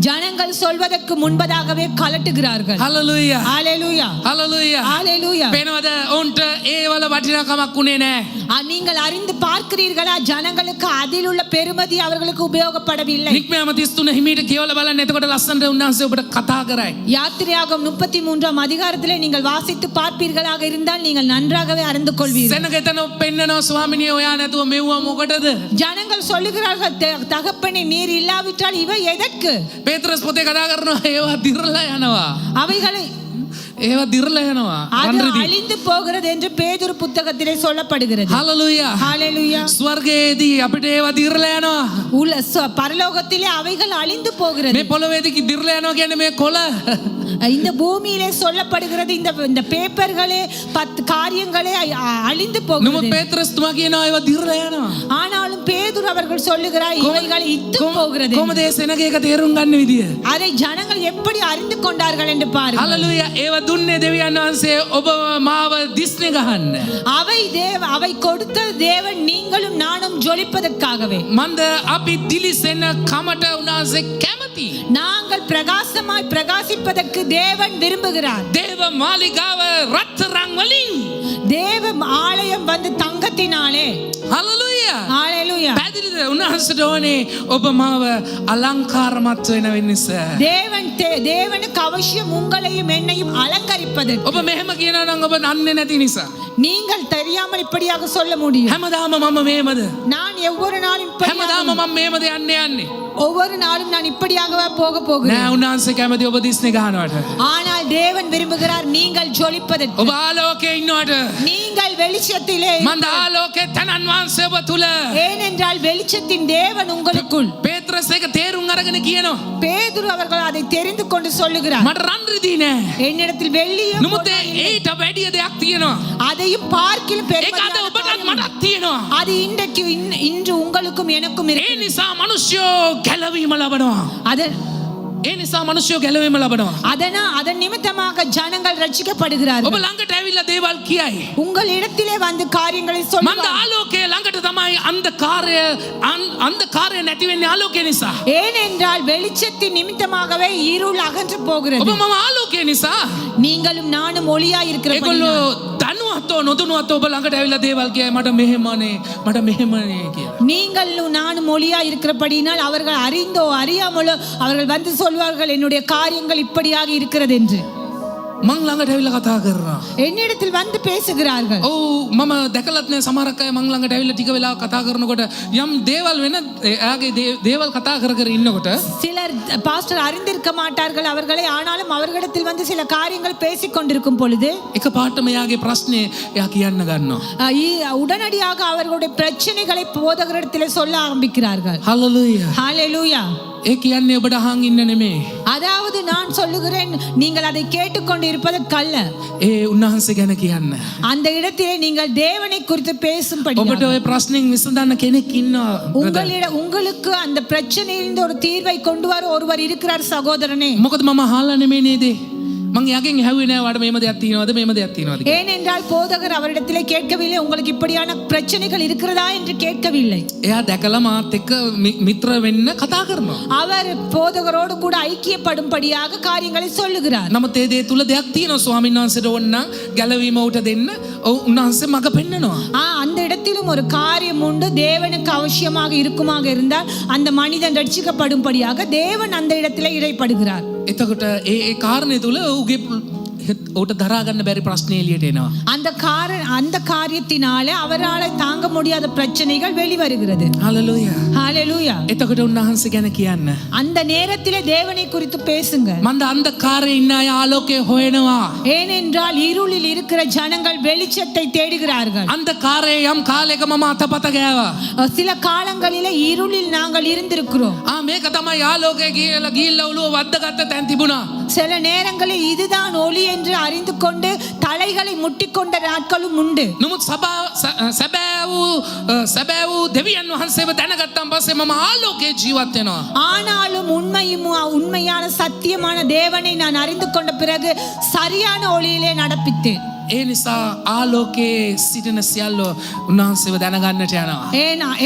ஜனங்கள் சொல்வதற்கு முன்பதாகவே கலட்டுகிறார்கள். හලලුයා. ஹalleluya. හලලුයා. ஹalleluya. පේනවද ඔවුන්ට ඒ වල වටිනාකමක් උනේ නැහැ. நீங்கள் அறிந்து பார்க்கிறீர்களா? ஜனங்களுக்கு அதில் உள்ள பெருமதி அவர்களுக்கு உபயோகப்படவில்லை. නික්මයාම 33 හිමීට කියවලා බලන්න. එතකොට ලස්සනට උන්වහන්සේ ඔබට කතා කරයි. யாத்திரையாகமம் 33ஆம் அதிகாரத்திலே நீங்கள் வாசித்து பார்ப்பீர்களாக இருந்தால் நீங்கள் நன்றாகவே அறிந்து கொள்வீர்கள். සෙනඟ එතන පෙන්නනවා ස්වාමිනිය ඔයා නැතුව මෙව්වා මොකටද? ஜனங்கள் சொல்லுகிறார்கள் தகப்பனே நீர் இல்லாவிட்டால் இவை எதற்கு? පේත්‍රස් පොතේ කතා කරනවා ඒවා දිරලා යනවා. அவைகளை ඒවා දිරලා යනවා. அது රන්රිදී. அழிந்து போகிறது என்று பேதுரு புத்தகத்திலே சொல்லப்படுகிறது. හලලුයා. ஹalleluya. ස්වර්ගයේදී අපිට ඒවා දිරලා යනවා. பரலோகத்திலே அவைகள் அழிந்து போகிறது. මේ පොළොවේදී දිරලා යනවා කියන්නේ මේ කොළ. இந்த பூமியிலே சொல்லப்படுகிறது இந்த பேப்பர்களே 10 காரியங்களே அழிந்து නමුත් போகிறது. පේත්‍රස් තුමා කියනවා ඒවා දිරලා යනවා. ஆனாலும் பேதுரு அவர்கள் சொல்லுகிறார் இவைகள் இத்து போகிறது. කොහොමද ඒ සෙනග එක තේරුම් ගන්න විදිය? அதை ஜனங்கள் எப்படி அறிந்து கொண்டார்கள் என்று பாருங்கள். හලලුයා. ඒවා දුන්නේ දෙවියන් වහන්සේ ඔබ මාව දිස්නේ ගහන්න. அவை கொடுத்த தேவன் நீங்களும் நானும் ஜொலிப்பதற்காகவே. මන්ද අපි දිලිසෙන කමට උන්වහන්සේ කැමති. நாங்கள் பிரகாசமாய் பிரகாசிப்பதற்கு தேவன் விரும்புகிறார். දේව මාලිගාව රත්තරන් වලින්. தேவ ஆலயம் வந்து தங்கத்தினாலே. හලලුයා. ஹalleluya. පැහැදිලිද? උන්වහන්සේට ඕනේ ඔබ මාව අලංකාරමත් වෙන නිසා. தேவனுக்கு அவசியம் உங்களையும் என்னையும் அலங்கரிப்பதற்கு. ඔබ මෙහෙම කියනවා නම් ඔබ දන්නේ නැති නිසා. நீங்கள் தெரியாமல் இப்படியாக சொல்ல முடியும். හැමදාම මම මේමද? நான் ஒவ்வொரு நாளும் හැමදාම මම මේමද යන්නේ. ஒவ்வொரு நாளும் நான் இப்படியாகவே போக නෑ போகிறேன். උන්වහන්සේ කැමති ඔබ දිස්නේ ගහනවට. ஆனால் தேவன் விரும்புகிறார் நீங்கள் ஜொலிப்பதற்கு. ඔබ ආලෝකයේ ඉන්නවට. நீங்கள் வெளிச்சத்திலே. මන්ද ආලෝකයේ තනන් වහන්සේ ඔබ තුල. ஏனென்றால் வெளிச்சத்தின் தேவன் உங்களுக்குள். පේත්‍රස් එක තේරුම් අරගෙන කියනවා. பேதுரு அவர்கள் அதை தெரிந்து கொண்டு சொல்லுகிறார். මට රන් රිදී නෑ. என்னிடத்தில் வெள்ளியும் නමුත් ඊට වැඩිය දෙයක් තියෙනවා. அதையும் பார்க்கிலும் ඒක අද ඔබටත් මටත් තියෙනවා. அது இன்று உங்களுக்கும் எனக்கும் ඒ இருக்கு. නිසා මිනිස්සු ගැලවීම ලබනවා. ඒ නිසා මිනිස්සු ගැලවීම ලබනවා. அதன் நிமித்தமாக ஜனங்கள் ரட்சிக்கப்படுகிறார்கள். ඔබ ළඟට ඇවිල්ලා දේවල් කියයි. உங்கள் இடத்திலே வந்து காரியங்களை මන්ද சொல்லுவார்கள். ආලෝකයේ ළඟට තමයි අන්ධකාරය නැති වෙන්නේ ආලෝකය නිසා. ஏனென்றால் வெளிச்சத்தின் நிமித்தமாகவே இருள் அகன்று போகிறது. ඔබ මම ආලෝකය නිසා. நீங்களும் நானும் ஒளியாய் இருக்கிற ඒගොල්ලෝ දනුවත්ව නොදනුවත්ව ඔබ ළඟට ඇවිල්ලා දේවල් කියයි. මට මෙහෙමනේ කියලා. நீங்களும் நானும் ஒளியாய் இருக்கிறபடியினால் அவர்கள் அறிந்தோ அறியாமலோ அவர்கள் வந்து சொல்வார்கள் என்னுடைய காரியங்கள் இப்படியாக இருக்கிறது என்று. මං ළඟට ඇවිල්ලා කතා කරනවා. என்னிடத்தில் வந்து பேசுகிறார்கள். ඔව් මම දැකලත් නෑ සමහරක් අය මං ළඟට ඇවිල්ලා ටික වෙලා කතා කරනකොට යම් දේවල් වෙන එයාගේ දේවල් කතා කර ඉන්නකොට சிலர் பாஸ்டர் அறிந்திருக்க மாட்டார்கள் அவர்களை. ஆனாலும் அவர்களிடத்தில் வந்து சில காரியங்கள் பேசிக் கொண்டிருக்கும் பொழுது එක පාටම එයාගේ ප්‍රශ්නේ එයා කියන්න ගන්නවා. உடனடியாக அவர்களுடைய பிரச்சனைகளை போதகரிடத்திலே சொல்ல ஆரம்பிக்கிறார்கள். හලලුයා. ஹalleluya. ඒ කියන්නේ ඔබට අහන් ඉන්න නෙමෙයි. அதாவது நான் சொல்லுகிறேன் நீங்கள் அதை கேட்டுக்கொண்டு இருப்பதற்கல்ல. ඒ උන්වහන්සේ ගැන කියන්න. அந்த இடத்திலே நீங்கள் தேவனை குறித்து பேசும்படி ඔබට ඔය ප්‍රශ්نين විසඳන්න කෙනෙක් ඉන්නවා. உங்களுக்கு அந்த பிரச்சனையிலிருந்து ஒரு தீர்வை கொண்டு வர ஒருவர் இருக்கிறார் சகோதரனே. මොකද මම අහලා නෙමෙයි නේද? මං යගෙන් ඇහුවේ නෑ වාට මේම දෙයක් තියෙනවද මේම දෙයක් තියෙනවද? ஏனென்றால் போதகர் அவரிடத்திலே கேட்கவில்லை உங்களுக்கு இப்படியான பிரச்சனைகள் இருக்கிறதா என்று கேட்கவில்லை. එයා දැකලා මාත් එක්ක මිත්‍ර වෙන්න කතා කරනවා. அவர் போதகரோடு கூட ஐக்கியப்படும்படியாக காரியங்களை சொல்லுகிறார். නමුත් ඒ දේ තුල දෙයක් තියෙනවා. ස්වාමීන් වහන්සේට ඕන ගැලවීම උට දෙන්න උන්වහන්සේ මඟ පෙන්නනවා. அந்த இடத்திலும் ஒரு காரியம் உண்டு. தேவனுக்கு அவசியமாக இருக்குமாக இருந்தால் அந்த மனிதன் ரட்சிக்கப்படும்படியாக தேவன் அந்த இடத்திலே இடைப்படுகிறார். එතකොට ඒ කාරණේ තුල ඌගේ ඌට දරා ගන්න බැරි ප්‍රශ්නේ එළියට එනවා. அந்த காரியத்தினாலே அவரால் தாங்க முடியாத பிரச்சனைகள் வெளிவருகிறது. ஹalleluya. ஹalleluya. එතකොට උන්වහන්සේ ගැන කියන්න. அந்த நேரத்திலே தேவனை குறித்து பேசுங்க. මන්ද අන්ධකාරයේ ඉන්න අය ආලෝකය හොයනවා. ஏனென்றால் இருளில் இருக்கிற ஜனங்கள் வெளிச்சத்தை தேடுகிறார்கள். අන්ධකාරයේ යම් කාලයක මම අතපත ගෑවා. சில காலங்களிலே இருளில் நாங்கள் இருந்திருக்கிறோம். මේක තමයි ආලෝකය කියලා ගිහිල්ලා ඔළුව වද්දාගත්ත තැන් තිබුණා. சில நேரங்களில் இதுதான் ஒளி என்று அறிந்து கொண்டு தலைகளை முட்டிக்கொண்ட நாட்களும் உண்டு. නමුත් සැබෑ වූ දෙවියන් වහන්සේව දැනගත්තාන් පස්සේ මම ආලෝකයේ ජීවත් වෙනවා. ஆனாலும் உண்மையான சத்தியமான தேவனை நான் அறிந்து கொண்ட பிறகு சரியான ஒளியிலே நடப்பித்தேன். ඒ නිසා ආලෝකයේ සිටින සියල්ලෝ උන්වහන්සේව දැනගන්නට යනවා.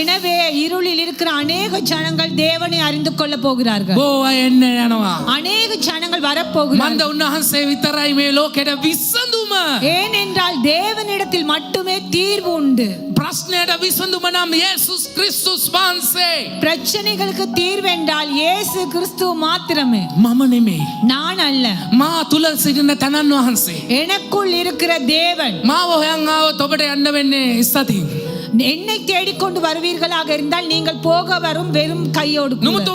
எனவே இருளில் இருக்கிற அநேக ஜனங்கள் தேவனை அறிந்து கொள்ள போகிறார்கள். බොහෝ අය එන්න යනවා. அநேக ஜனங்கள் வரப்போகிறார்கள். මන්ද උන්වහන්සේ විතරයි මේ ලෝකෙට විසඳුම. ஏனென்றால் தேவனிடத்தில் மட்டுமே தீர்வு உண்டு. ප්‍රශ්නයට විසඳුම නම් යේසුස් ක්‍රිස්තුස් වහන්සේ. பிரச்சனைகளுக்கு தீர்வென்றால் இயேசு கிறிஸ்து மாத்திரமே. මම නෙමෙයි. நான் அல்ல. මා තුල සිටින තනන් වහන්සේ. எனக்குள் இருக்கிற தேவன். මාව හොයන් ආවොත් ඔබට යන්න වෙන්නේ ඉස්සතින්. என்னை தேடிக்கொண்டு வருவீர்களாக இருந்தால் நீங்கள் போக வரும் வெறும் கையோடு கூட. නමුත්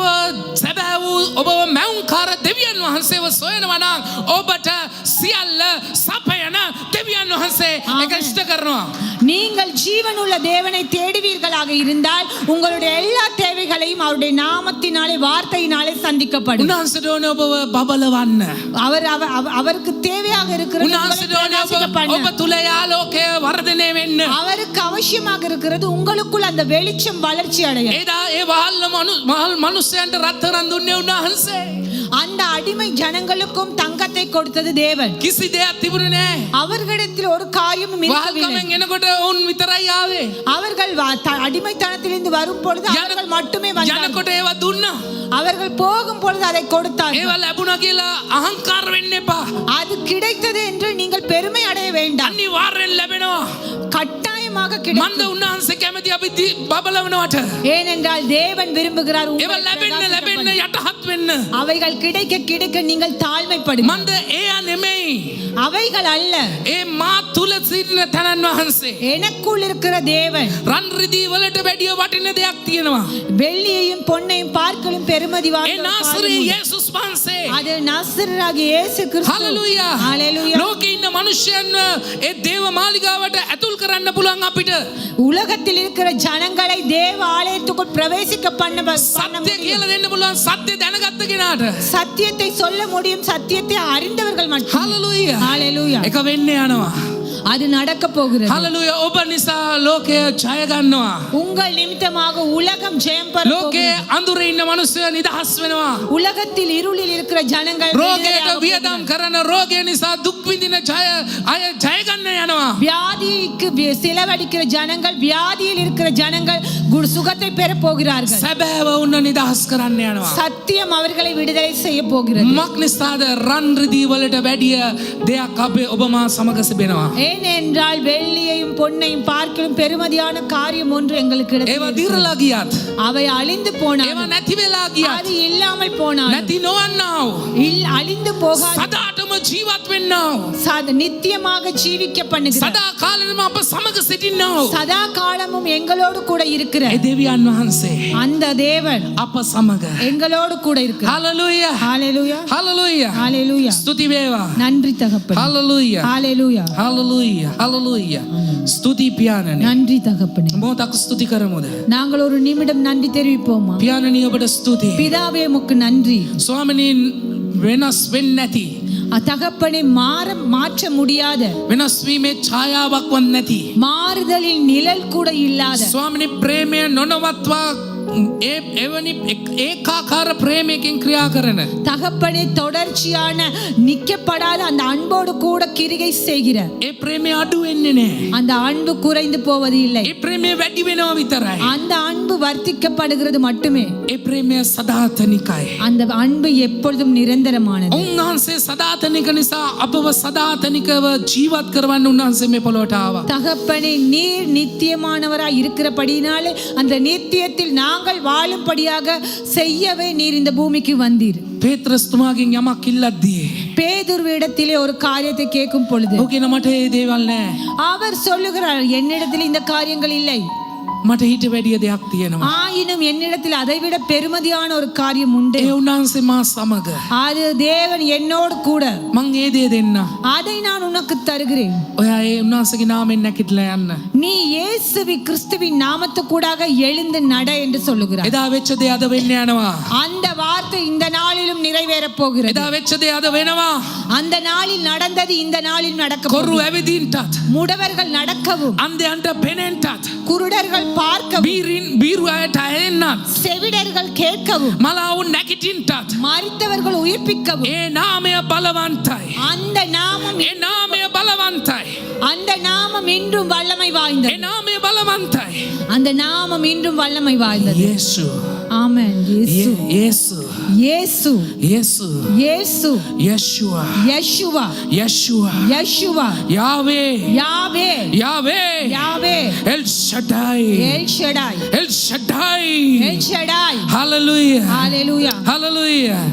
සැබෑ වූ ඔබව මැවුම්කාර දෙවියන් වහන්සේව සොයනවා නම් ඔබට සියල්ල සපයන දෙවියන් වහන්සේ ඒක ඉෂ්ට කරනවා. நீங்கள் ஜீவனுள்ள தேவனை தேடுவீர்களாக இருந்தால் உங்களுடைய எல்லா தேவைகளையும் அவருடைய நாமத்தினாலே வார்த்தையினாலே சந்திக்கப்படும். උන්වහන්සේට ඕනේ ඔබව බබලවන්න. அவருக்கு தேவையாக இருக்கிறது උන්වහන්සේට ඕනේ ඔබ තුල යාලෝකය වර්ධනය වෙන්න. அவருக்கு அவசியமாக இருக்கிறது உங்களுக்குள் அந்த வெளிச்சம் வளர்ச்சி அடைய. ඒ වහල් මනුස්සයන්ට රත්තරන් දුන්නේ උන්වහන්සේ. அந்த அடிமை ஜனங்களுக்கும் தங்கத்தை கொடுத்தது தேவன். කිසි දෙයක් තිබුණේ නැහැ. அவர்களிடத்தில் ஒரு காரியமும் இருக்கவில்லை. වහල්කමෙන් එනකොට උන් විතරයි ආවේ. அவர்கள் அடிமைத்தனத்திலிருந்து வரும் பொழுது அவர்கள் மட்டுமே வந்தார்கள். යනකොට ඒවා දුන්නා. அவர்கள் போகும் பொழுது அதை கொடுத்தார்கள். ඒවා ලැබුණා කියලා අහංකාර වෙන්න එපා. அது கிடைத்தது என்று நீங்கள் பெருமை அடைய வேண்டாம். අනිවාර්යෙන් ලැබෙනවා. கட்டாயமாக கிடைக்கும். මන්ද උන්වහන්සේ කැමති අපි බබලවනවට. ஏனென்றால் தேவன் விரும்புகிறார் ඒවා ලැබෙන්න යටහත් වෙන්න. அவைகள் கிடைக்க கிடைக்க நீங்கள் தாழ்மைப்படுங்கள். මන්ද ඒයා නෙමෙයි. அவைகள் அல்ல. ඒ මා තුල සිටින තනන් වහන්සේ. எனக்குள் இருக்கிற தேவன். රන් රිදී වලට වැඩිය වටින දෙයක් තියෙනවා. வெள்ளியையும் பொன்னையும் பார்க்கலும் பெருமதி வாய்ந்த ඒ නාසරේ යේසුස් වහන්සේ. அது நாசரேயராகிய இயேசு கிறிஸ்து. හලෙලූයා. හalleluya. ලෝකේ ඉන්න මිනිස්යන් ඒ දේව මාලිගාවට ඇතුල් කරන්න පුළුවන් අපිට. உலகத்தில் இருக்கிற ஜனங்களை தேவ ஆலயத்துக்குள் பிரவேசிக்க பண்ண සත්‍ය කියලා දෙන්න පුළුවන් සත්‍ය දැනගත්ත කෙනාට. சத்தியத்தை சொல்ல முடியும் சத்தியத்தை அறிந்தவர்கள் மட்டும். හලෙලූයා. ஹalleluya. ඒක වෙන්න යනවා. அது நடக்க போகிறது. හලෙලූයා. ඔබ නිසා ලෝකය ජය ගන්නවා. உங்கள் நிமித்தமாக உலகம் ஜெயம் பெற ලෝකේ අඳුරේ ඉන්න මිනිස්සු නිදහස් වෙනවා. உலகத்தில் இருளில் இருக்கிற ஜனங்கள் රෝගයට වියදම් කරන රෝගය නිසා දුක් විඳින අය ජය ගන්න යනවා. வியாதிக்கு செலவழிக்கிற ஜனங்கள் வியாதியில் இருக்கிற ஜனங்கள் சுகத்தை பெற போகிறார்கள். සැබෑව උන්න නිදහස් කරන්න යනවා. சத்தியம் அவர்களை விடுதலை செய்ய போகிறது. මක් නිසාද රන් රිදී වලට වැඩිය දෙයක් අපේ ඔබ මා සමග සිටිනවා. ஏனென்றால் வெள்ளியையும் பொன்னையும் பார்க்கலும் பெருமதியான காரியம் ஒன்று எங்களுக்கு ඒවා දිරලා ගියත් அவை அழிந்து போனாலும் ඒවා නැති වෙලා ගියත් அது இல்லாமல் போனாலும் නැති නොවන්නව அழிந்து போகாது සදාටම ජීවත් වෙන්නව நித்தியமாக ஜீவிக்க பண்ணுகிறார். සදා කාලෙම අප සමග සිටින්නව சதா காலமும் எங்களோடு கூட இருக்கிற ඒ දෙවියන් වහන්සේ அந்த தேவன் අප සමග எங்களோடு கூட இருக்கிறார். හalleluya. ஹalleluya. හalleluya. ஹalleluya. ස්තුති වේවා. நன்றி தகப்பனே. හalleluya. ஹalleluya. හalleluya. හalleluya. ස්තුති පියාණනි. நன்றி தகப்பனே. මොහොතක් ස්තුති කරමුද? நாங்கள் ஒரு நிமிடம் நன்றி தெரிவிப்போமா? පියාණනි ඔබට ස්තුතියි. பிதாவே உமக்கு நன்றி. ස්වාමිනී වෙනස් වෙන්නේ නැති தகப்பனை மாற்ற முடியாத වෙනස් වීමේ ඡායාවක්වත් නැති மாறுதலில் நிழல் கூட இல்லாத ස්වාමිනී ප්‍රේමය නොනවත්වා එවැනි ඒකාකාර ප්‍රේමයකින් ක්‍රියා කරන தகப்பனை தொடர்ச்சியான நிக்கப்படாத அந்த அன்போடு கூட கிரியை செய்கிற ඒ ප්‍රේමය අඩු වෙන්නේ නැහැ. அந்த அன்பு குறைந்து போவது இல்லை. ඒ ප්‍රේමය වැඩි වෙනවා විතරයි. அந்த அன்பு வர்த்திக்கப்படுகிறது மட்டுமே. ඒ ප්‍රේමය සදාතනිකයි. அந்த அன்பு எப்பொழுதும் நிரந்தரமானது. උන්වහන්සේ සදාතනික නිසා අපව සදාතනිකව ජීවත් කරවන්න උන්වහන්සේ මේ පොළොවට ආවා. தகப்பனை நீர் நித்தியமானவராய் இருக்கிறபடினாலே அந்த நித்தியத்தில் நாங்கள் வாழும்படியாக செய்யவே நீர் இந்த பூமிக்கு வந்தீர். පේත්‍රස්තුමාගෙන් යමක් ඉල්ලද්දී பேதுருவிடத்திலே ஒரு காரியத்தை கேட்கும் பொழுது ඔකේ මට ඒ දේවල් නැහැ. அவர் சொல்லுகிறார் என்னிடத்தில் இந்த காரியங்கள் இல்லை. මට ඊට වැඩිය දෙයක් තියෙනවා. ஆயினும் என்னிடத்தில் அதைவிட பெருமதியான ஒரு காரியம் உண்டு. ඒ උන්වහන්සේ මා සමග. அது தேவன் என்னோடு கூட. මං ඒ දේ දෙන්න. அதை நான் உனக்கு தருகிறேன். ඔයා ඒ උන්වහන්සේගේ නාමයෙන් නැගිටලා යන්න. நீ இயேசுவின் கிறிஸ்துவின் நாமத்துக்கூடாக எழுந்து நட என்று சொல்லுகிறார். එදා වෙච්ච දේ අද වෙන්න යනවා. அந்த வார்த்தை இந்த நாளிலும் நிறைவேறப் போகிறது. එදා වෙච්ච දේ අද වෙනවා. அந்த நாளில் நடந்தது இந்த நாளில் நடக்க කොරු போகிறது. ඇවිදින්ටත් முடவர்கள் நடக்கவும் අන්ධයන්ට පෙනෙන්නටත් குருடர்கள் பார்க்கவும் බීරු අයට ඇහෙන්නත් செவிடர்கள் கேட்கவும் මලාවුන් නැගිටින්ටත් மரித்தவர்கள் உயிர்ப்பிக்கவும் ඒ නාමය බලවන්තයි. அந்த நாமம் ඒ නාමය බලවන්තයි. அந்த நாமம் இன்றும் வல்லமை வாய்ந்தது. ඒ නාමය බලවන්තයි. அந்த நாமம் இன்றும் வல்லமை வாய்ந்தது. යේසු. ஆமென். இயேசு යේසු. இயேசு යේසු. இயேசு යeshua. யெஷுவா යeshua. யெஷுவா யாவே. யாவே யாவே. யாவே L Shaddai. L Shaddai L Shaddai. L Shaddai. Hallelujah. ஹalleluya. Hallelujah.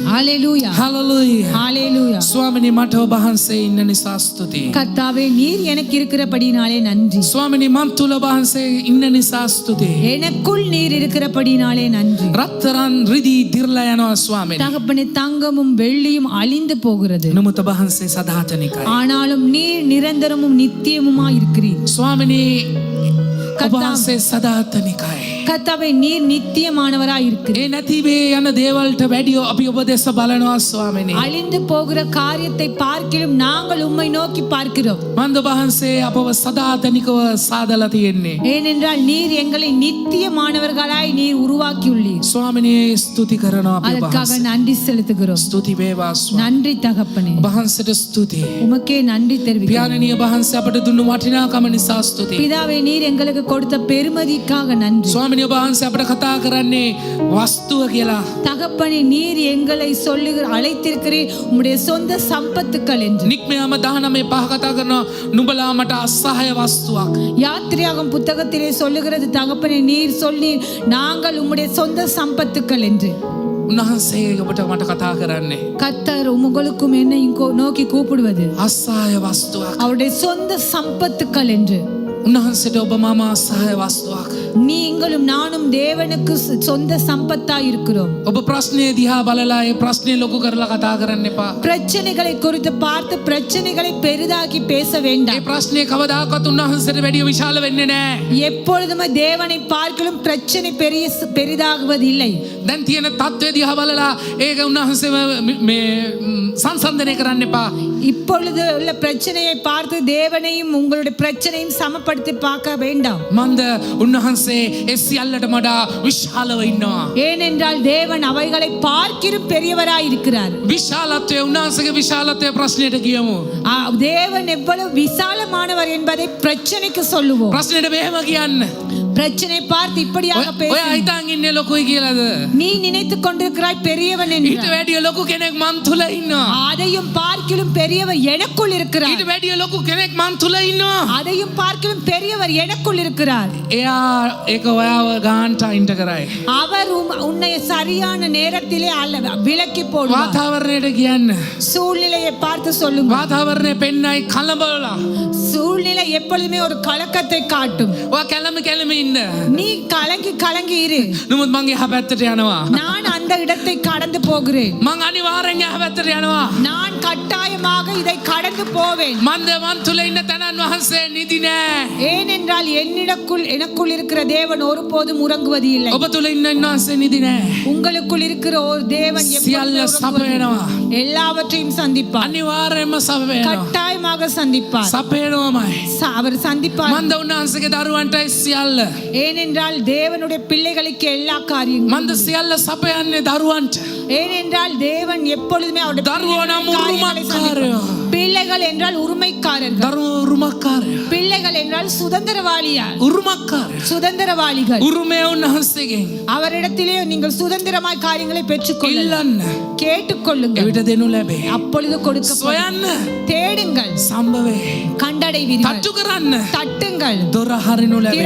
ஹalleluya Hallelujah. ஹalleluya. ස්වාමිනී මට ඔබ වහන්සේ ඉන්න නිසා ස්තුතියි. கர்த்தாவே நீர் எனக்கு இருக்கிறபடினாலே நன்றி. ස්වාමිනී මන් තුල ඔබ වහන්සේ ඉන්න නිසා ස්තුතියි. எனக்குள் நீர் இருக்கிறபடினாலே நன்றி. රත්තරන් රිදී දිර්ලා යනවා ස්වාමිනී. தகப்பனே தங்கமும் வெள்ளியும் அழிந்து போகிறது. නමුත් ඔබ වහන්සේ සදාතනිකයි. ஆனாலும் நீர் நிரந்தரமும் நித்தியமுமா இருக்கிறீர். ස්වාමිනී ඔබ වහන්සේ සදාතනිකයි. கர்த்தாவே நீர் நித்தியமானவராய் இருக்கிறீர். ඒ නැතිවේ යන දේවල්ට වැඩිය අපි ඔබ දෙස බලනවා ස්වාමිනී. அழிந்து போகிற காரியத்தை பார்க்கிலும் நாங்கள் உம்மை நோக்கி பார்க்கிறோம். මන්ද ඔබ වහන්සේ අපව සදාතනිකව සාදලා තියෙන්නේ. ஏனென்றால் நீர் எங்களை நித்தியமானவர்களாய் நீர் உருவாக்கியுள்ளீர். ස්වාමිනී ස්තුති කරනවා අපි ඔබ அதற்காக වහන්සේ. நன்றி செலுத்துகிறோம். ස්තුති වේවා ස්වාමී. நன்றி தகப்பனே, ඔබ වහන්සේට ස්තුතියි. உமக்கே நன்றி தெரிவிக்கிறோம். පියාණනි ඔබ වහන්සේ අපට දුන්නු වටිනාකම නිසා ස්තුතියි. பிதாவே நீர் எங்களுக்கு கொடுத்த பெருமதிக்காக நன்றி. ස්වාමිනී ඔබ වහන්සේ අපට කතා කරන්නේ වස්තුව කියලා. தகப்பனே நீர் எங்களை அழைத்திருக்கிறீர் உம்முடைய சொந்த சம்பத்துக்கள் என்று. නික්මයාම 19:5 කතා කරනවා නුඹලා මට අසහාය වස්තුවක්. யாத்திரையாகும் புத்தகத்திலே சொல்லுகிறது தகப்பனே நீர் சொல்லீர் நாங்கள் உம்முடைய சொந்த சம்பத்துக்கள் என்று. උන්වහන්සේ ඔබට මට කතා කරන්නේ கர்த்தர் உங்களுக்கும் என்னையும் நோக்கி கூப்பிடுவது අසහාය වස්තුවක්. அவருடைய சொந்த சம்பத்துக்கள் என்று. උන්වහන්සේට ඔබ මම අසහාය වස්තුවක්. நீங்களும் நானும் தேவனுக்கு சொந்த சம்பத்தா இருக்கிறோம். ඔබ ප්‍රශ්නේ දිහා බලලා ඒ ප්‍රශ්නේ ලොකු කරලා කතා කරන්න එපා. பிரச்சனைகளை குறித்து பார்த்து பிரச்சனைகளை பெரிதாக்கி பேச வேண்டாம். ඒ ප්‍රශ්නේ කවදාකවත් උන්වහන්සේට වැඩිය විශාල වෙන්නේ නැහැ. எப்பொழுதுமே தேவனை பார்க்கலும் பிரச்சனை பெரிதாகுவதில்லை. දැන් තියෙන තත්ත්වය දිහා බලලා ඒක උන්වහන්සේ මේ සංසන්දනය කරන්න එපා. இப்பொழுது உள்ள பிரச்சனையை பார்த்து தேவனையும் உங்களுடைய பிரச்சனையும் சமப்படுத்தி பார்க்க வேண்டாம். මන්ද උන්වහන්සේ ඒ සියල්ලට වඩා විශාලව ඉන්නවා. ஏனென்றால் தேவன் அவைகளை பார்க்கிலும் பெரியவராய் இருக்கிறார். විශාලත්වය උන්වහන්සේගේ විශාලත්වය ප්‍රශ්නෙට කියමු. தேவன் எவ்வளவு விசாலமானவர் என்பதை பிரச்சனைக்கு சொல்லுவோம். ප්‍රශ්නෙට මෙහෙම කියන්න. பிரச்சனை பார்த்து இப்படியாக ඔය பேச. හිතන් ඉන්නේ ලොකුයි කියලාද? நீ நினைத்துக் கொண்டிருக்கிறாய் பெரியவன் ඊට என்று. වැඩිය ලොකු කෙනෙක් මන් තුල ඉන්නවා. அதையும் பார்க்கிலும் பெரியவர் எனக்குள் இருக்கிறார். ඊට වැඩිය ලොකු කෙනෙක් මන් තුල ඉන්නවා. அதையும் பார்க்கிலும் பெரியவர் எனக்குள் இருக்கிறார். එයා ඒක ඔයාව ගාන්ට අයින්ට කරයි. அவர் உன்னை சரியான நேரத்திலே விலக்கி போடுவார். වාතාවරණයට කියන්න. சூழ்நிலையை பார்த்து சொல்லுங்க. වාතාවරණය පෙන්නයි කලබලලා. சூழ்நிலை எப்பொழுதுமே ஒரு கலக்கத்தை காட்டும். ඔයා කැළම ඉන්න. நீ கலங்கி கலங்கி இரு. නමුත් මං එහා පැත්තට යනවා. நான் அந்த இடத்தை கடந்து போகிறேன். මං අනිවාර්යෙන් එහා පැත්තට යනවා. நான் கட்டாயமாக இதை கடந்து போவேன். මන්ද මන් තුල ඉන්න තනන් වහන්සේ නිදි නෑ. ஏனென்றால் எனக்குள் இருக்கிற தேவன் ஒருபோதும் உறங்குவது இல்லை. ඔබ තුල ඉන්න වහන්සේ නිදි නෑ. உங்களுக்குள் இருக்கிற ஒரு தேவன் සියල්ල සපයනවා. எல்லாவற்றையும் சந்திப்பார். අනිවාර්යෙන්ම සපයනවා. கட்டாயமாக சந்திப்பார். සපයනවාමයි. அவர் சந்திப்பார். මන්ද උන්වහන්සේගේ දරුවන්ටයි සියල්ල. ஏனென்றால் தேவனுடைய பிள்ளைகளுக்கு எல்லா காரியங்களும். මන්ද සියල්ල සපයන්නේ දරුවන්ට. ஏனென்றால் தேவன் எப்பொழுதுமே அவருடைய දරුවෝ නම් උරුමකාරයෝ. பிள்ளைகள் என்றால் உரிமைக்காரர்கள். දරුවෝ උරුමකාරයෝ. பிள்ளைகள் என்றால் சுதந்திரவாளியார். උරුමකාරයෝ. சுதந்திரவாளிகள். උරුමය උන්වහන්සේගෙන් அவரிடத்திலே நீங்கள் சுதந்திரமாய் காரியங்களை பெற்றுக்கொள்ளலாம். ඉල්ලන්න. கேட்டுக்கொள்ளுங்கள். එවිට දෙනු ලැබේ. அப்பொழுது கொடுக்கப்படும். සොයන්න. தேடுங்கள். සම්භවේ. கண்டடைவீர்கள். තට්ටු කරන්න. தட்டுங்கள். දොර හරිනු ලැබේ.